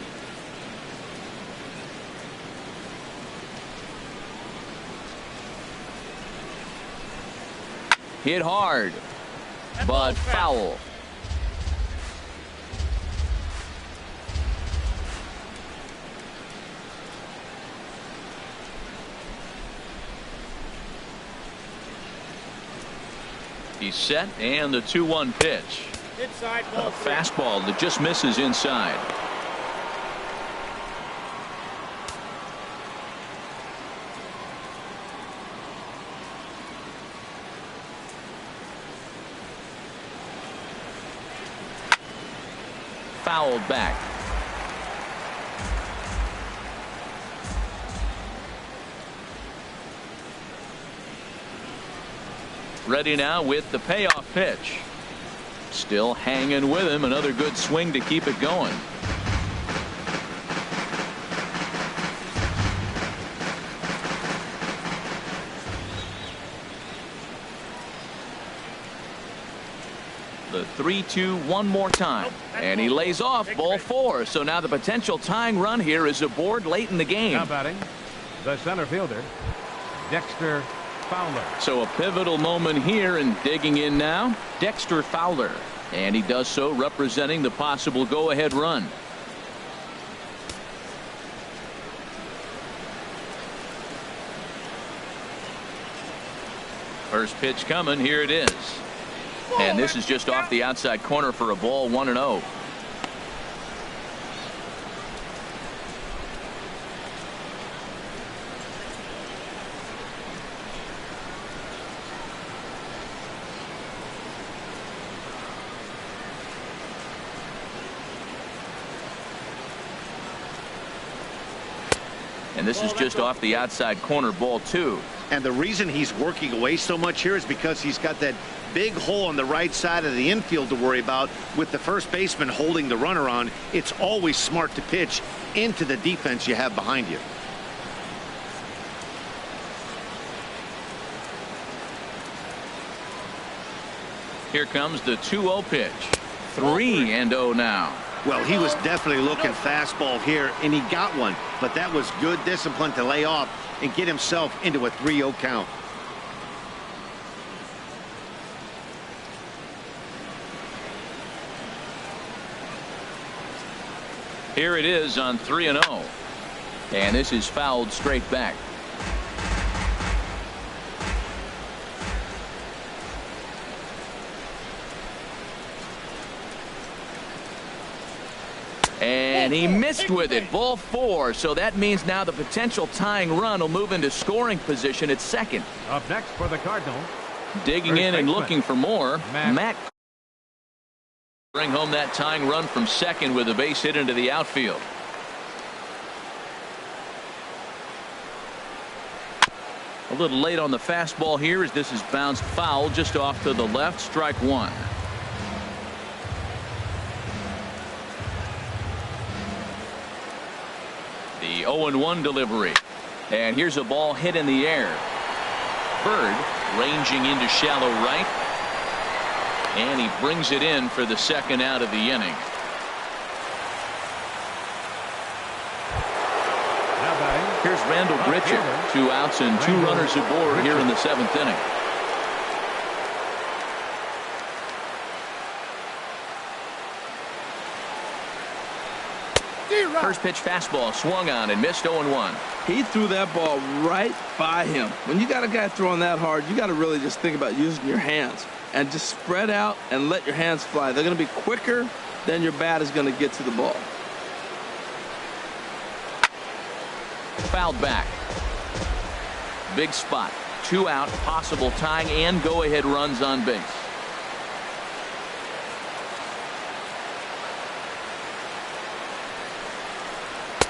[SPEAKER 1] Hit hard, but foul. He's set, and the 2-1 pitch.
[SPEAKER 6] Inside
[SPEAKER 1] A
[SPEAKER 6] ball three.
[SPEAKER 1] fastball that just misses inside. Fouled back. Ready now with the payoff pitch. Still hanging with him. Another good swing to keep it going. The 3-2 one more time, and he lays off ball 4. So now the potential tying run here is aboard late in the game.
[SPEAKER 4] Now batting, the center fielder, Dexter Fowler.
[SPEAKER 1] So a pivotal moment here, and digging in now, Dexter Fowler, and he does so representing the possible go-ahead run. First pitch coming. Here it is. And this is just off the outside corner for a ball, 1-0. And this is just off the outside corner, ball 2.
[SPEAKER 3] And the reason he's working away so much here is because he's got that big hole on the right side of the infield to worry about. With the first baseman holding the runner on, it's always smart to pitch into the defense you have behind you.
[SPEAKER 1] Here comes the 2-0 pitch. 3-0 now.
[SPEAKER 3] Well, he was definitely looking fastball here, and he got one. But that was good discipline to lay off and get himself into a 3-0 count.
[SPEAKER 1] Here it is on 3-0. And this is fouled straight back. And he missed with it. Ball 4. So that means now the potential tying run will move into scoring position at second.
[SPEAKER 4] Up next for the Cardinals,
[SPEAKER 1] Digging in and looking for more. Matt bring home that tying run from second with a base hit into the outfield. A little late on the fastball here as this is bounced foul just off to the left. Strike 1. The 0-1 delivery. And here's a ball hit in the air. Bird ranging into shallow right. And he brings it in for the second out of the inning.
[SPEAKER 4] now batting,
[SPEAKER 1] Here's Randall Grichuk. 2 outs and 2 runners aboard here in the 7th inning. First pitch fastball swung on and missed. 0-1.
[SPEAKER 2] He threw that ball right by him. When you got a guy throwing that hard, you got to really just think about using your hands and just spread out and let your hands fly. They're going to be quicker than your bat is going to get to the ball.
[SPEAKER 1] Fouled back. Big spot. 2 out, possible tying and go-ahead runs on base.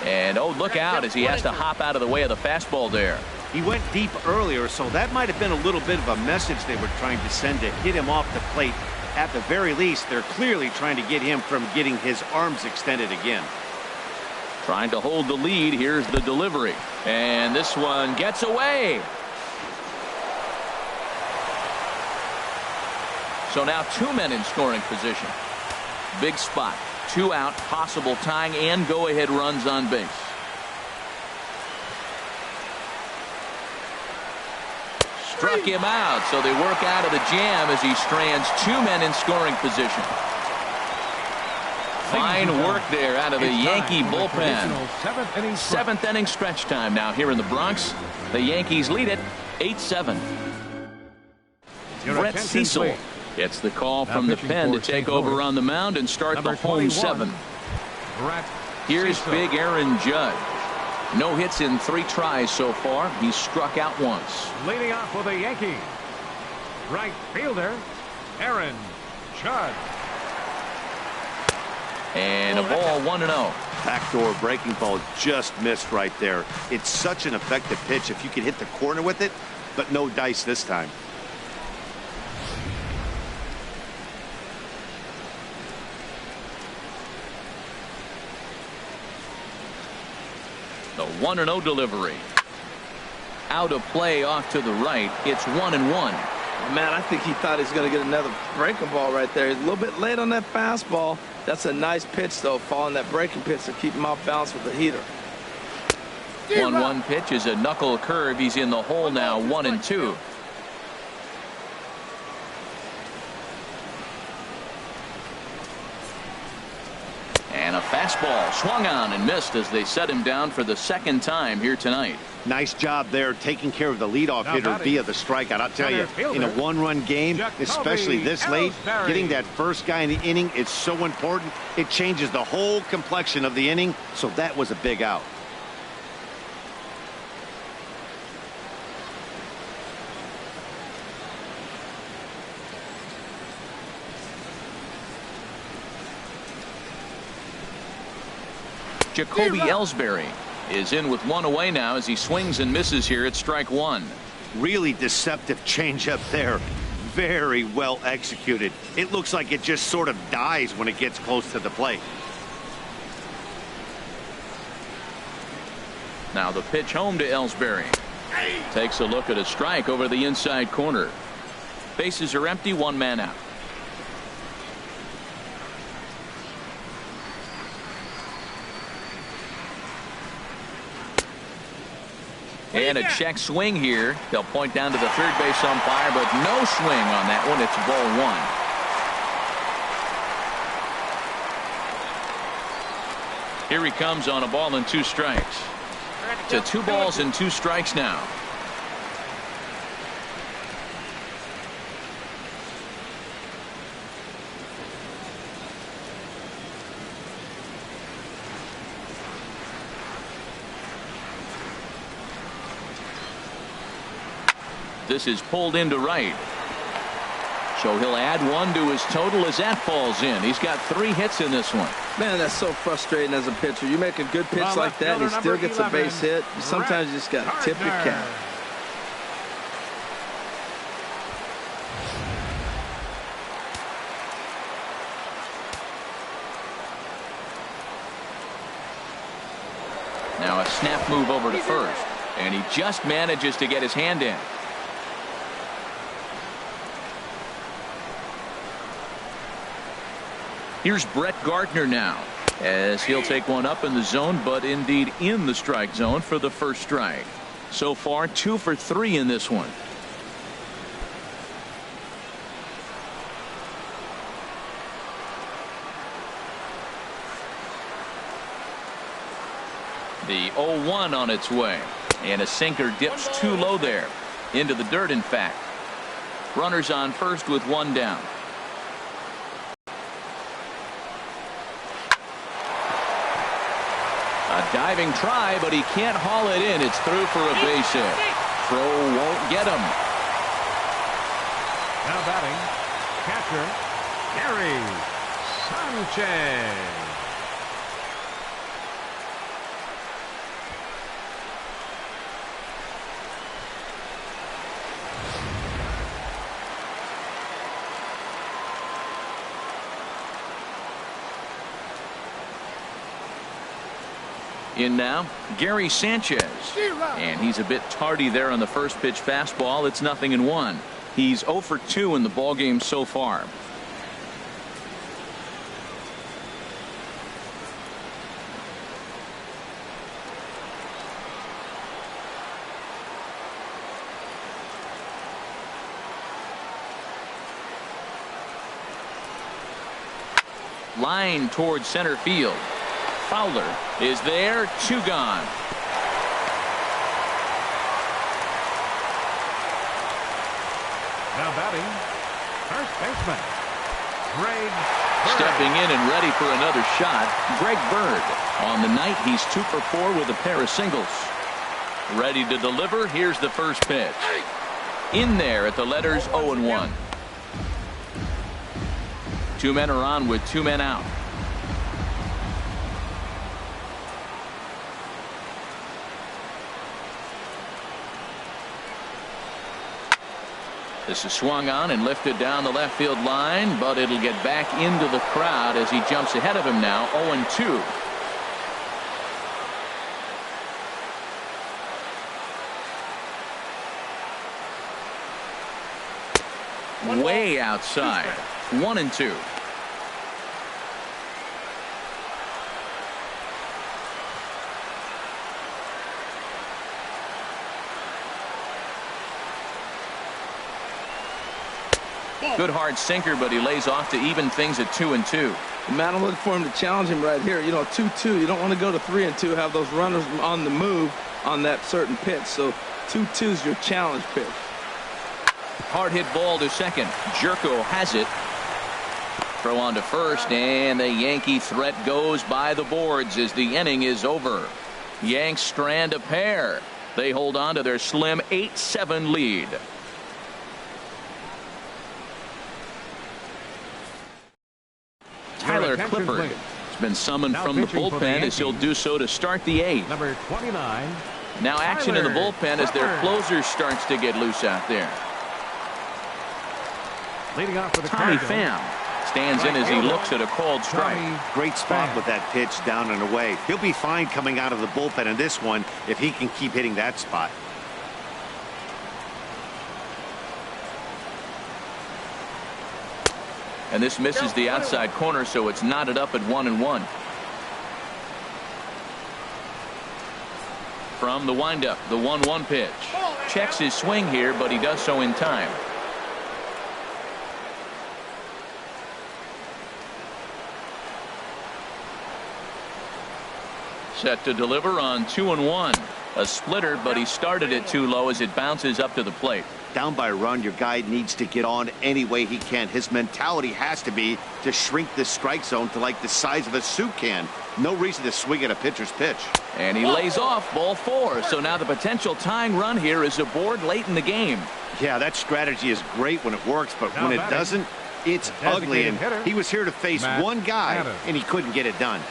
[SPEAKER 1] And oh, look out as he has to hop out of the way of the fastball there.
[SPEAKER 3] He went deep earlier, so that might have been a little bit of a message they were trying to send to hit him off the plate. At the very least, they're clearly trying to get him from getting his arms extended again.
[SPEAKER 1] Trying to hold the lead. Here's the delivery. And this one gets away. So now 2 men in scoring position. Big spot. 2 out, possible tying and go-ahead runs on base. Struck him out, so they work out of the jam as he strands 2 men in scoring position. Fine work there out of the Yankee bullpen. 7th inning stretch time now here in the Bronx. The Yankees lead it 8-7.
[SPEAKER 4] Your
[SPEAKER 1] Brett
[SPEAKER 4] attention,
[SPEAKER 1] Cecil
[SPEAKER 4] please.
[SPEAKER 1] gets the call
[SPEAKER 4] Now
[SPEAKER 1] from the
[SPEAKER 4] pitching
[SPEAKER 1] pen to
[SPEAKER 4] for
[SPEAKER 1] take
[SPEAKER 4] St.
[SPEAKER 1] over
[SPEAKER 4] Louis.
[SPEAKER 1] on the mound and start
[SPEAKER 4] Number
[SPEAKER 1] the home
[SPEAKER 4] 21,
[SPEAKER 1] seven.
[SPEAKER 4] Brett
[SPEAKER 1] Here's
[SPEAKER 4] Cecil.
[SPEAKER 1] big Aaron Judge. No hits in 3 tries so far. He's struck out once.
[SPEAKER 4] Leading off for the Yankees, right fielder Aaron Judge.
[SPEAKER 1] And a ball 1-0.
[SPEAKER 3] Backdoor breaking ball just missed right there. It's such an effective pitch if you can hit the corner with it, but no dice this time.
[SPEAKER 1] The 1-0 delivery. Out of play off to the right. It's 1-1.
[SPEAKER 2] Oh, man, I think he thought he was going to get another breaking ball right there. He's a little bit late on that fastball. That's a nice pitch, though, following that breaking pitch to keep him off balance with the heater.
[SPEAKER 1] 1-1 pitch is a knuckle curve. He's in the hole now, 1-2. And a fastball swung on and missed as they set him down for the second time here tonight.
[SPEAKER 3] Nice job there taking care of the leadoff
[SPEAKER 4] Now
[SPEAKER 3] hitter
[SPEAKER 4] batting,
[SPEAKER 3] via the strikeout. I'll tell you,
[SPEAKER 4] center
[SPEAKER 3] in a
[SPEAKER 4] fielder,
[SPEAKER 3] one-run game,
[SPEAKER 4] Jacoby
[SPEAKER 3] especially this late,
[SPEAKER 4] Ellsbury.
[SPEAKER 3] getting that first guy in the inning is so important. It changes the whole complexion of the inning, so that was a big out.
[SPEAKER 1] Jacoby Ellsbury is in with 1 away now as he swings and misses here at strike 1.
[SPEAKER 3] Really deceptive changeup there. Very well executed. It looks like it just sort of dies when it gets close to the plate.
[SPEAKER 1] Now the pitch home to Ellsbury. Takes a look at a strike over the inside corner. Bases are empty, 1 man out. And a check swing here. They'll point down to the third base umpire, but no swing on that one. It's ball 1. Here he comes on a ball and 2 strikes. To 2 balls and 2 strikes now. This is pulled into right. So he'll add 1 to his total as that falls in. He's got 3 hits in this one.
[SPEAKER 2] Man, that's so frustrating as a pitcher. You make a good pitch
[SPEAKER 4] Well,
[SPEAKER 2] like that, and he
[SPEAKER 4] left
[SPEAKER 2] still
[SPEAKER 4] fielder
[SPEAKER 2] gets a
[SPEAKER 4] number
[SPEAKER 2] base hit.
[SPEAKER 4] 11,
[SPEAKER 2] Sometimes you just got to tip your
[SPEAKER 4] Gardner.
[SPEAKER 2] cap.
[SPEAKER 1] Now a snap move over to first. And he just manages to get his hand in. Here's Brett Gardner now, as he'll take one up in the zone, but indeed in the strike zone for the first strike. So far 2 for 3 in this one. The 0-1 on its way, and a sinker dips too low there, into the dirt in fact. Runners on first with 1 down. A diving try, but he can't haul it in. It's through for a base hit. Throw won't get him.
[SPEAKER 4] Now batting, catcher Gary Sanchez.
[SPEAKER 1] In now, Gary Sanchez. And he's a bit tardy there on the first pitch fastball. It's 0-1. He's 0 for 2 in the ballgame so far. Line towards center field. Fowler is there, 2 gone.
[SPEAKER 4] Now Now batting, first baseman, Greg Bird.
[SPEAKER 1] Stepping in and ready for another shot, Greg Bird. On the night, he's 2 for 4 with a pair of singles. Ready to deliver. Here's the first pitch. In there at the letters 0-1. 2 men are on with 2 men out. This is swung on and lifted down the left field line, but it'll get back into the crowd as he jumps ahead of him now. 0-2. Way outside. 1-2. Good hard sinker, but he lays off to even things at 2-2.
[SPEAKER 2] Matt, I'm looking for him to challenge him right here. You know, 2-2. You don't want to go to 3-2, have those runners on the move on that certain pitch. So 2-2 is your challenge pitch.
[SPEAKER 1] Hard hit ball to second. Jerko has it. Throw on to first, and the Yankee threat goes by the boards as the inning is over. Yanks strand a pair. They hold on to their slim 8-7 lead. Tyler Clippard has been summoned from the bullpen as he'll do so to start the 8th.
[SPEAKER 4] Number 29.
[SPEAKER 1] Now action in the bullpen as their closer starts to get loose out there.
[SPEAKER 4] Leading off for the
[SPEAKER 1] Tommy
[SPEAKER 4] Cardinals.
[SPEAKER 1] Pham stands in as he looks at a called strike.
[SPEAKER 3] Great spot with that pitch down and away. He'll be fine coming out of the bullpen in this one if he can keep hitting that spot.
[SPEAKER 1] And this misses the outside corner, so it's knotted up at 1-1. From the windup, the 1-1 pitch. Checks his swing here, but he does so in time. Set to deliver on 2-1. A splitter, but he started it too low as it bounces up to the plate.
[SPEAKER 3] Down by a run, your guy needs to get on any way he can. His mentality has to be to shrink this strike zone to like the size of a soup can. No reason to swing at a pitcher's pitch.
[SPEAKER 1] And he lays off ball 4. So now the potential tying run here is aboard late in the game.
[SPEAKER 3] Yeah, that strategy is great when it works, but when it doesn't, it's ugly. And he was here to face one guy, and he couldn't get it done.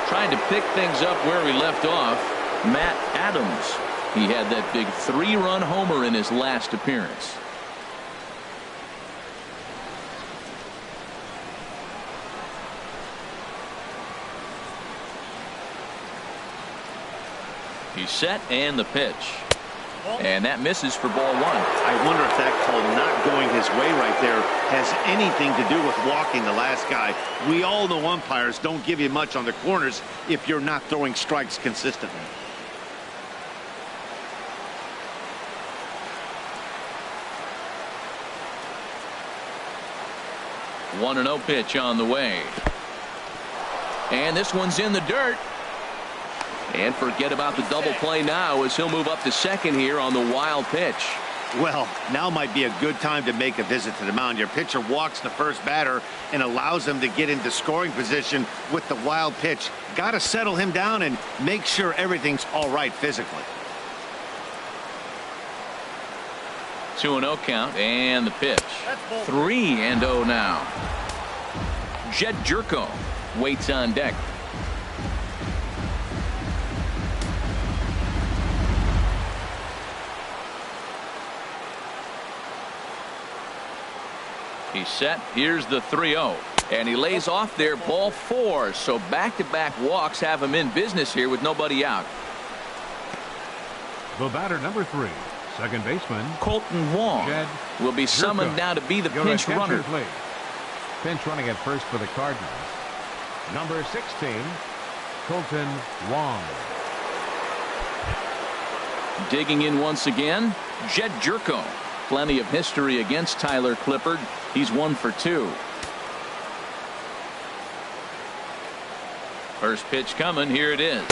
[SPEAKER 1] Trying to pick things up where we left off, Matt Adams. He had that big 3-run homer in his last appearance. He's set and the pitch. And that misses for ball 1.
[SPEAKER 3] I wonder if that call not going his way right there has anything to do with walking the last guy. We all know umpires don't give you much on the corners if you're not throwing strikes consistently.
[SPEAKER 1] One 1-0 pitch on the way. And this one's in the dirt. And forget about the double play now as he'll move up to second here on the wild pitch.
[SPEAKER 3] Well, now might be a good time to make a visit to the mound. Your pitcher walks the first batter and allows him to get into scoring position with the wild pitch. Got to settle him down and make sure everything's all right physically.
[SPEAKER 1] 2-0 count and the pitch. 3-0 now. Jed Jerko waits on deck. He's set. Here's the 3-0. And he lays off there, ball 4. So back-to-back walks have him in business here with nobody out.
[SPEAKER 4] The batter, number 3, second baseman
[SPEAKER 1] Colton Wong will be summoned now to be the pinch runner.
[SPEAKER 4] Please. Pinch running at first for the Cardinals. Number 16, Colton Wong.
[SPEAKER 1] Digging in once again, Jed Jerko. Plenty of history against Tyler Clippard. He's 1 for 2. First pitch coming. Here it is.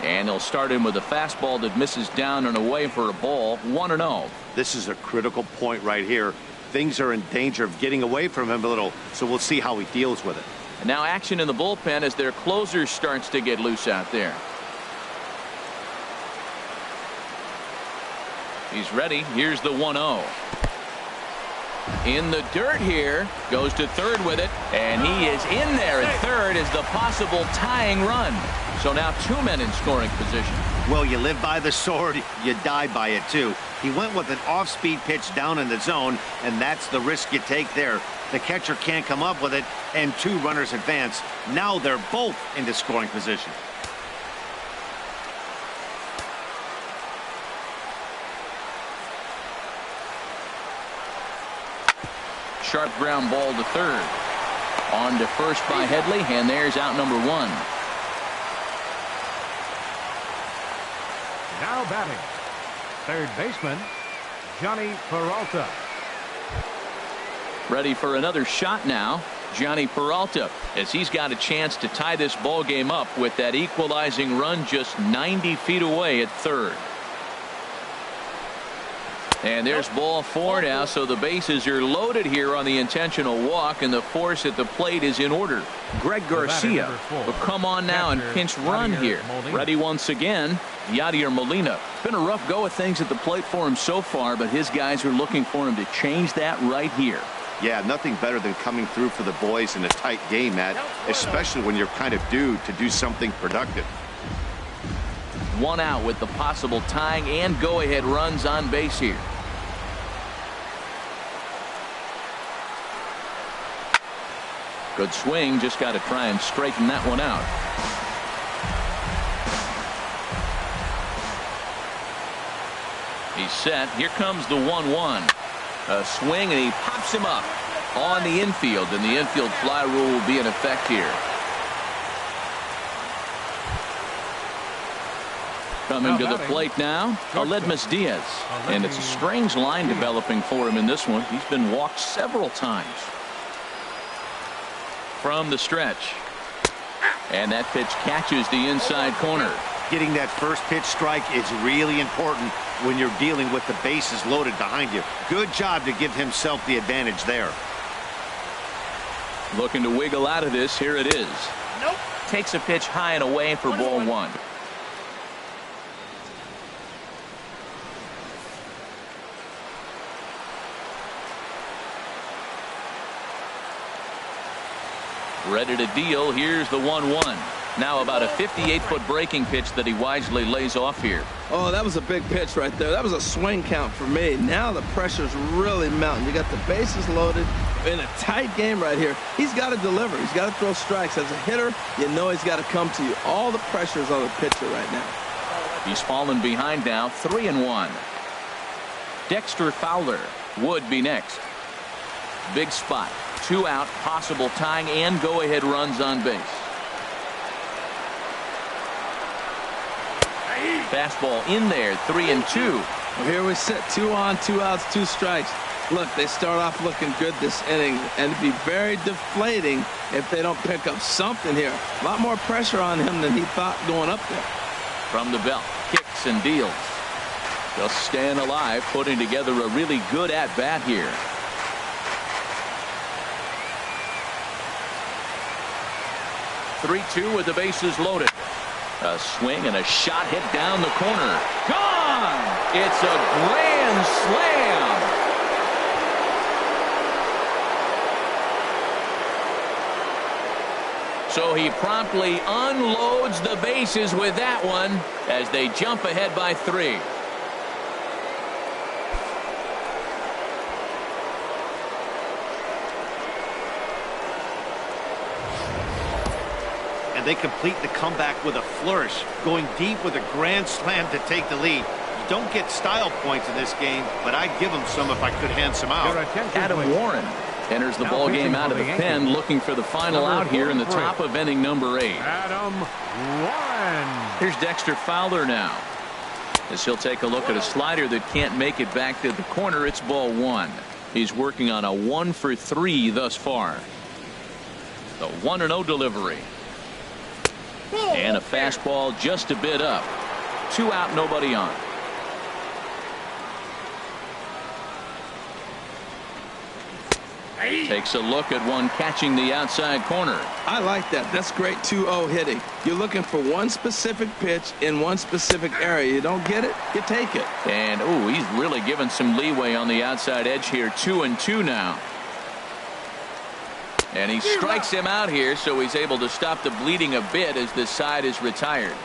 [SPEAKER 1] And he'll start him with a fastball that misses down and away for a ball. 1-0.
[SPEAKER 3] This is a critical point right here. Things are in danger of getting away from him a little, so we'll see how he deals with it.
[SPEAKER 1] And now action in the bullpen as their closer starts to get loose out there. He's ready. Here's the 1-0. In the dirt here. Goes to third with it. And he is in there at third as the possible tying run. So now 2 men in scoring position.
[SPEAKER 3] Well, you live by the sword, you die by it too. He went with an off-speed pitch down in the zone, and that's the risk you take there. The catcher can't come up with it, and 2 runners advance. Now they're both into scoring position.
[SPEAKER 1] Sharp ground ball to third. On to first by Headley, and there's out number 1.
[SPEAKER 4] Now batting, third baseman, Johnny Peralta.
[SPEAKER 1] Ready for another shot now, Johnny Peralta, as he's got a chance to tie this ball game up with that equalizing run just 90 feet away at third. And there's ball 4 now, so the bases are loaded here on the intentional walk, and the force at the plate is in order. Greg Garcia will come on now and pinch run here. Ready once again, Yadier Molina. It's been a rough go of things at the plate for him so far, but his guys are looking for him to change that right here.
[SPEAKER 3] Yeah, nothing better than coming through for the boys in a tight game, Matt, especially when you're kind of due to do something productive.
[SPEAKER 1] 1 out with the possible tying and go-ahead runs on base here. Good swing, just got to try and straighten that one out. He's set. Here comes the 1-1. A swing, and he pops him up on the infield, and the infield fly rule will be in effect here. Coming to the plate now, Aledmus Diaz. And it's a strange line developing for him in this one. He's been walked several times. From the stretch. And that pitch catches the inside corner.
[SPEAKER 3] Getting that first pitch strike is really important when you're dealing with the bases loaded behind you. Good job to give himself the advantage there.
[SPEAKER 1] Looking to wiggle out of this. Here it is. Nope. Takes a pitch high and away for ball 1. Ready to deal. Here's the 1-1. Now about a 58-foot breaking pitch that he wisely lays off here.
[SPEAKER 2] Oh, that was a big pitch right there. That was a swing count for me. Now the pressure's really mounting. You got the bases loaded in a tight game right here. He's got to deliver. He's got to throw strikes. As a hitter, you know he's got to come to you. All the pressure's on the pitcher right now.
[SPEAKER 1] He's fallen behind now. 3-1. Dexter Fowler would be next. Big spot. 2 out, possible tying and go-ahead runs on base. Fastball in there. 3-2.
[SPEAKER 2] Well, here we sit. 2 on, 2 outs, 2 strikes. Look, they start off looking good this inning, and it'd be very deflating if they don't pick up something here. A lot more pressure on him than he thought going up there.
[SPEAKER 1] From the belt, kicks and deals. Just staying alive, putting together a really good at-bat here. (3-2) with the bases loaded. A swing and a shot hit down the corner. Gone! It's a grand slam. So he promptly unloads the bases with that one as they jump ahead by 3.
[SPEAKER 3] And they complete the comeback with a flourish, going deep with a grand slam to take the lead. You don't get style points in this game, but I'd give them some if I could hand some out.
[SPEAKER 1] Adam Warren enters the ball game out of the pen, looking for the final out here in the top of inning number 8.
[SPEAKER 4] Adam Warren.
[SPEAKER 1] Here's Dexter Fowler now, as he'll take a look at a slider that can't make it back to the corner. It's ball 1. He's working on a 1-for-3 thus far. The 1-0 delivery. And a fastball just a bit up. 2 out, nobody on. Takes a look at one catching the outside corner.
[SPEAKER 2] I like that. That's great 2-0 hitting. You're looking for one specific pitch in one specific area. You don't get it, you take it.
[SPEAKER 1] And, ooh, he's really given some leeway on the outside edge here. 2-2 now. And he strikes him out here, so he's able to stop the bleeding a bit as this side is retired.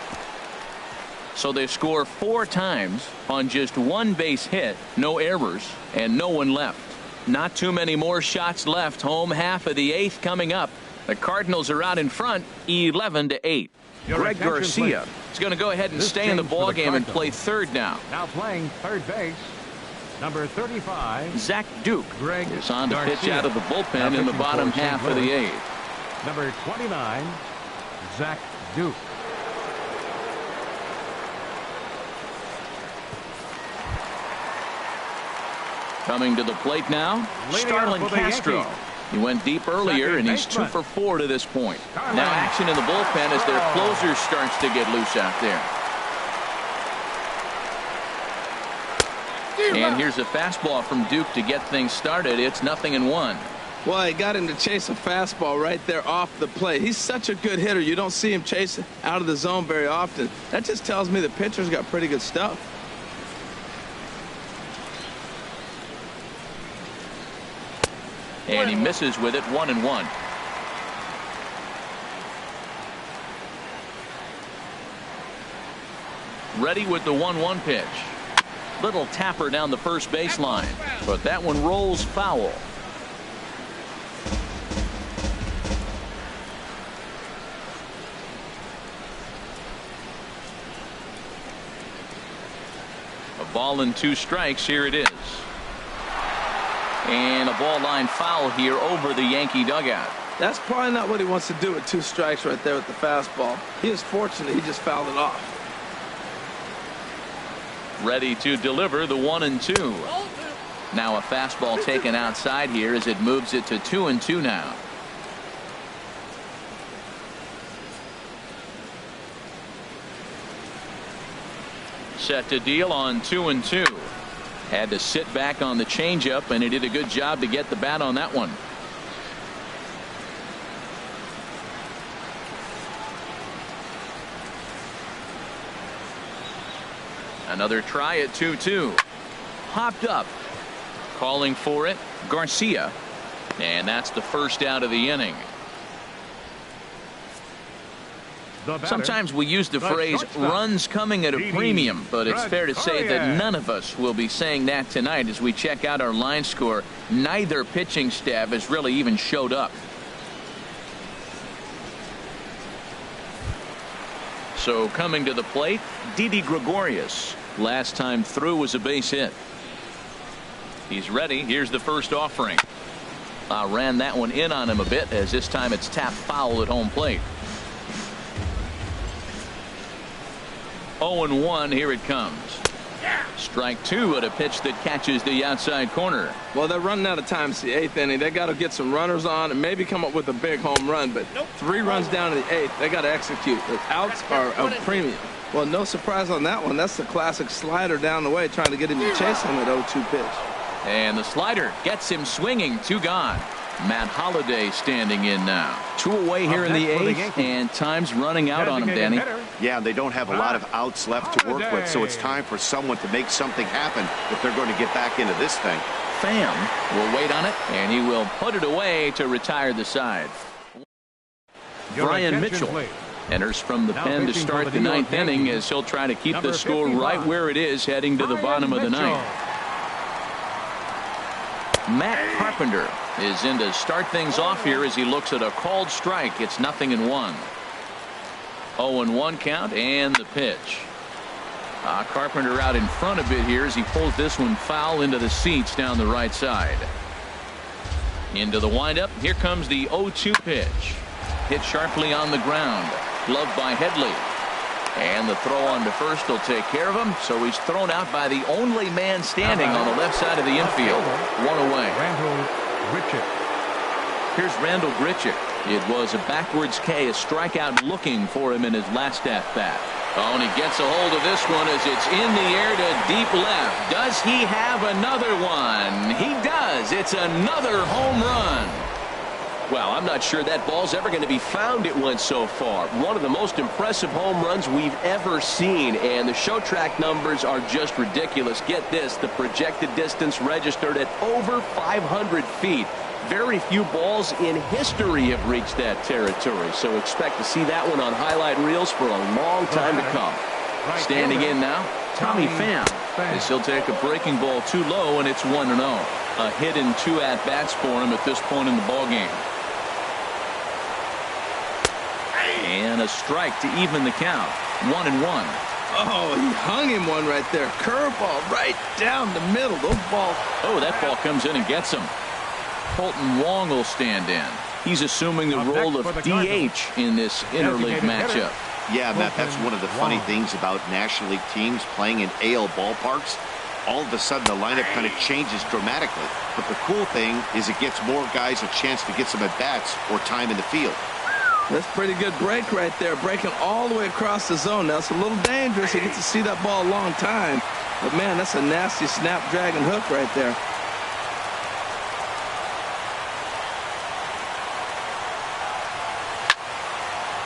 [SPEAKER 1] So they score 4 times on just 1 base hit, no errors, and no one left. Not too many more shots left. Home half of the 8th coming up. The Cardinals are out in front 11-8. Greg Garcia is going to go ahead and stay in the ball game and play third now.
[SPEAKER 4] Now playing third base, number 35.
[SPEAKER 1] Zach Duke
[SPEAKER 4] Greg
[SPEAKER 1] is on to pitch
[SPEAKER 4] Garcia.
[SPEAKER 1] out of the bullpen in the bottom half of the 8th.
[SPEAKER 4] Number 29, Zach Duke.
[SPEAKER 1] Coming to the plate now, Starlin Castro. He went deep earlier, and he's 2 for 4 to this point. Now action in the bullpen as their closer starts to get loose out there. And here's a fastball from Duke to get things started. It's 0-1.
[SPEAKER 2] Well, he got him to chase a fastball right there off the plate. He's such a good hitter. You don't see him chase out of the zone very often. That just tells me the pitcher's got pretty good stuff.
[SPEAKER 1] And he misses with it. 1-1. Ready with the 1-1 pitch. Little tapper down the first baseline, but that one rolls foul. A ball and 2 strikes. Here it is. And a ball line foul here over the Yankee dugout.
[SPEAKER 2] That's probably not what he wants to do with 2 strikes right there with the fastball. He is fortunate he just fouled it off.
[SPEAKER 1] Ready to deliver the 1-2. Now a fastball taken outside here as it moves it to 2-2 now. Set to deal on 2-2. Had to sit back on the changeup, and he did a good job to get the bat on that one. Another try at 2-2. Hopped up. Calling for it, Garcia. And that's the first out of the inning. Sometimes we use the phrase runs coming at a premium, but it's fair to say that none of us will be saying that tonight as we check out our line score. Neither pitching staff has really even showed up. So coming to the plate, Didi Gregorius. Last time through was a base hit. He's ready. Here's the first offering. Ran that one in on him a bit, as this time it's tapped foul at home plate. 0-1. Here it comes. Strike 2 at a pitch that catches the outside corner.
[SPEAKER 2] Well, they're running out of time. It's the 8th inning. They got to get some runners on and maybe come up with a big home run. But 3 runs down in the 8th. They got to execute. The outs are a premium. Well, no surprise on that one. That's the classic slider down the way, trying to get him to chase him at 0-2 pitch.
[SPEAKER 1] And the slider gets him swinging. 2 gone. Matt Holliday standing in now. 2 away here in the 8th, and time's running out on him, Danny.
[SPEAKER 3] Yeah, they don't have a lot of outs left to work with, so it's time for someone to make something happen if they're going to get back into this thing.
[SPEAKER 1] Pham will wait on it, and he will put it away to retire the side. Brian Mitchell enters from the pen to start the 9th inning as he'll try to keep the score right where it is heading to the bottom of the 9th. Matt Carpenter is in to start things off here as he looks at a called strike. It's 0-1. 0-1 count and the pitch. Carpenter out in front a bit here as he pulls this one foul into the seats down the right side. Into the windup. Here comes the 0-2 pitch. Hit sharply on the ground. Gloved by Headley. And the throw on to first will take care of him. So he's thrown out by the only man standing on the left side of the infield. 1 away.
[SPEAKER 4] Randall Richard.
[SPEAKER 1] Here's Randall Grichuk. It was a backwards K, a strikeout looking for him in his last at-bat. Oh, and he gets a hold of this one as it's in the air to deep left. Does he have another one? He does. It's another home run. Well, I'm not sure that ball's ever going to be found. It went so far. One of the most impressive home runs we've ever seen, and the show track numbers are just ridiculous. Get this, the projected distance registered at over 500 feet. Very few balls in history have reached that territory, so expect to see that one on highlight reels for a long time to come. Standing in now, Tommy Pham, as he'll take a breaking ball too low, and it's 1-0. A hit in 2 at-bats for him at this point in the ballgame. And a strike to even the count. 1-1.
[SPEAKER 2] Oh, he hung him one right there. Curveball right down the middle. Those balls.
[SPEAKER 1] Oh, that ball comes in and gets him. Colton Wong will stand in. He's assuming the role of DH in this interleague matchup.
[SPEAKER 3] Yeah, Matt, that's one of the funny things about National League teams playing in AL ballparks. All of a sudden, the lineup kind of changes dramatically. But the cool thing is it gets more guys a chance to get some at-bats or time in the field.
[SPEAKER 2] That's a pretty good break right there, breaking all the way across the zone. Now, it's a little dangerous. You get to see that ball a long time. But, man, that's a nasty snap-dragon hook right there.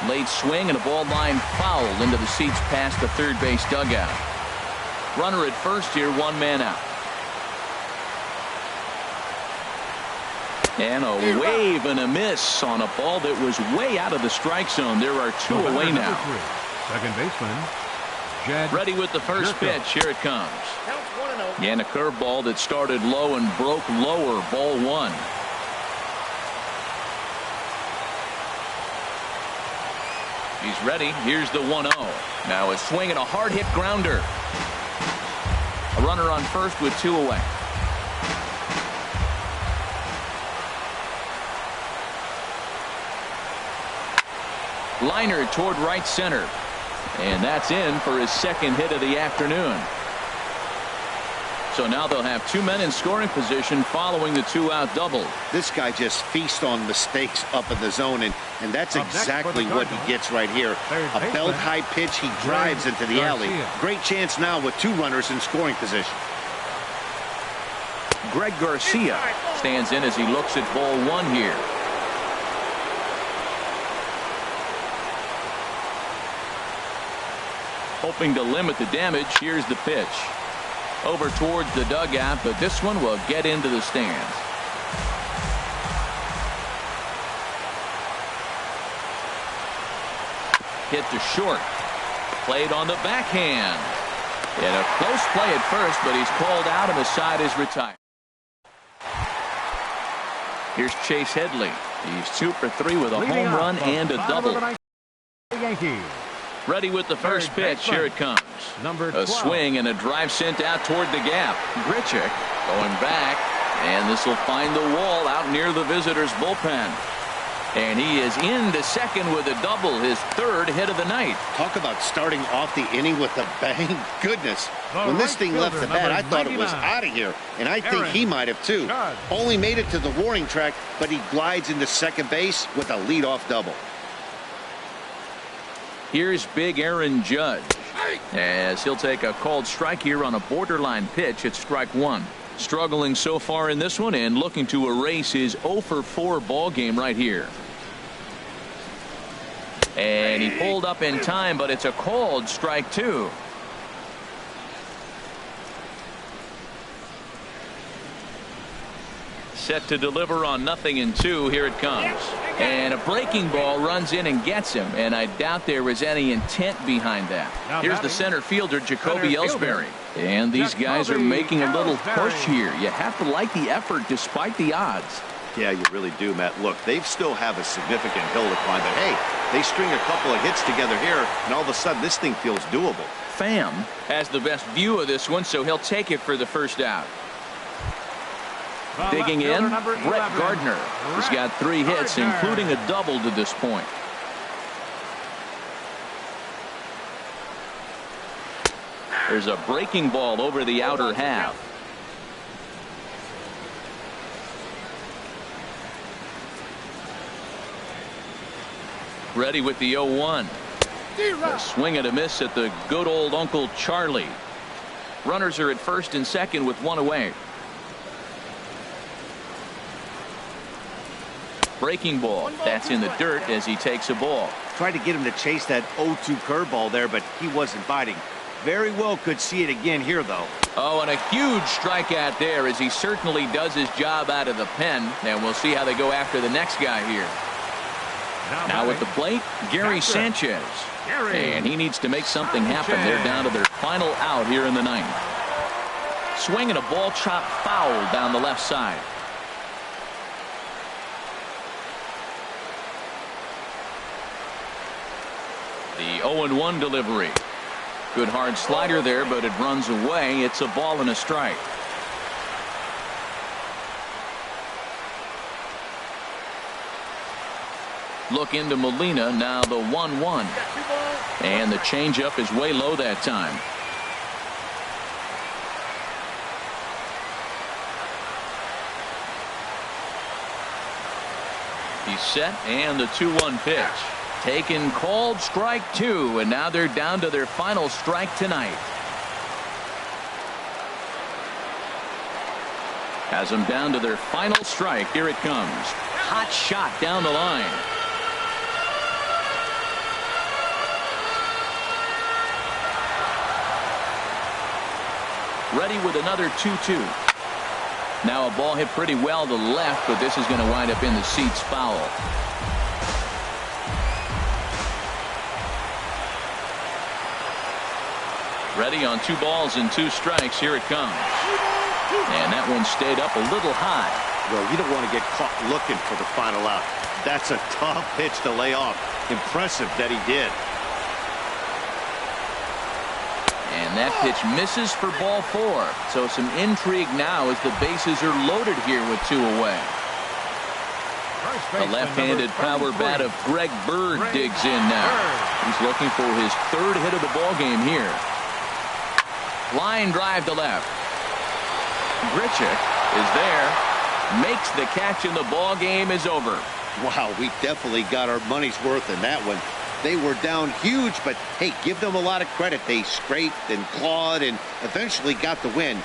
[SPEAKER 1] Late swing and a ball line foul into the seats past the third base dugout. Runner at first here, 1 man out. And a wave and a miss on a ball that was way out of the strike zone. There are 2 away now.
[SPEAKER 4] Second baseman, Jed.
[SPEAKER 1] Ready with the first pitch. Here it comes. And a curveball that started low and broke lower. Ball 1. He's ready. Here's the 1-0. Now a swing and a hard hit grounder. A runner on first with 2 away. Liner toward right center. And that's in for his second hit of the afternoon. So now they'll have 2 men in scoring position following the 2-out double.
[SPEAKER 3] This guy just feasts on mistakes up in the zone, and that's exactly what he gets right here. A belt-high pitch, he drives into the alley. Great chance now with 2 runners in scoring position.
[SPEAKER 1] Greg Garcia stands in as he looks at ball 1 here. Hoping to limit the damage. Here's the pitch. Over towards the dugout, but this one will get into the stands. Hit to short. Played on the backhand. And a close play at first, but he's called out and the side is retired. Here's Chase Headley. He's 2 for 3 with a home run and a double.
[SPEAKER 4] Yankees.
[SPEAKER 1] Ready with the first pitch. Here it comes. A swing and a drive sent out toward the gap. Grichuk going back, and this will find the wall out near the visitors' bullpen. And he is into second with a double, his 3rd hit of the night.
[SPEAKER 3] Talk about starting off the inning with a bang. Goodness. When this thing left the bat, I thought it was out of here, and I think he might have too. Only made it to the warning track, but he glides into second base with a leadoff double.
[SPEAKER 1] Here's big Aaron Judge as he'll take a called strike here on a borderline pitch at strike 1. Struggling so far in this one and looking to erase his 0 for 4 ball game right here. And he pulled up in time, but it's a called strike 2. Set to deliver on 0-2. Here it comes. And a breaking ball runs in and gets him, and I doubt there was any intent behind that. Here's the center fielder, Jacoby Ellsbury. And these guys are making a little push here. You have to like the effort despite the odds.
[SPEAKER 3] Yeah, you really do, Matt. Look, they still have a significant hill to climb, but hey, they string a couple of hits together here, and all of a sudden this thing feels doable.
[SPEAKER 1] Pham has the best view of this one, so he'll take it for the first out. Digging in, Brett Gardner. He's got 3 hits, including a double to this point. There's a breaking ball over the outer half. Ready with the 0-1. A swing and a miss at the good old Uncle Charlie. Runners are at first and second with one away. Breaking ball. That's in the dirt as he takes a ball.
[SPEAKER 3] Tried to get him to chase that 0-2 curveball there, but he wasn't biting. Very well could see it again here, though.
[SPEAKER 1] Oh, and a huge strikeout there as he certainly does his job out of the pen. And we'll see how they go after the next guy here. Now at the plate, Gary Sanchez. And he needs to make something happen. They're down to their final out here in the ninth. Swing and a ball chopped foul down the left side. The 0-1 delivery. Good hard slider there, but it runs away. It's a ball and a strike. Look into Molina. Now the 1-1. And the changeup is way low that time. He's set, and the 2-1 pitch. Taken, called, strike two, and now they're down to their final strike tonight. Has them down to their final strike. Here it comes. Hot shot down the line. Ready with another 2-2. Now a ball hit pretty well to left, but this is going to wind up in the seats foul. Ready on 2 balls and 2 strikes. Here it comes. And that one stayed up a little high.
[SPEAKER 3] Well, you don't want to get caught looking for the final out. That's a tough pitch to lay off. Impressive that he did.
[SPEAKER 1] And that pitch misses for ball 4. So some intrigue now as the bases are loaded here with 2 away. The left-handed power bat of Greg Bird digs in now. He's looking for his 3rd hit of the ball game here. Line drive to left. Grichuk is there. Makes the catch, and the ball game is over.
[SPEAKER 3] Wow, we definitely got our money's worth in that one. They were down huge, but hey, give them a lot of credit. They scraped and clawed and eventually got the win.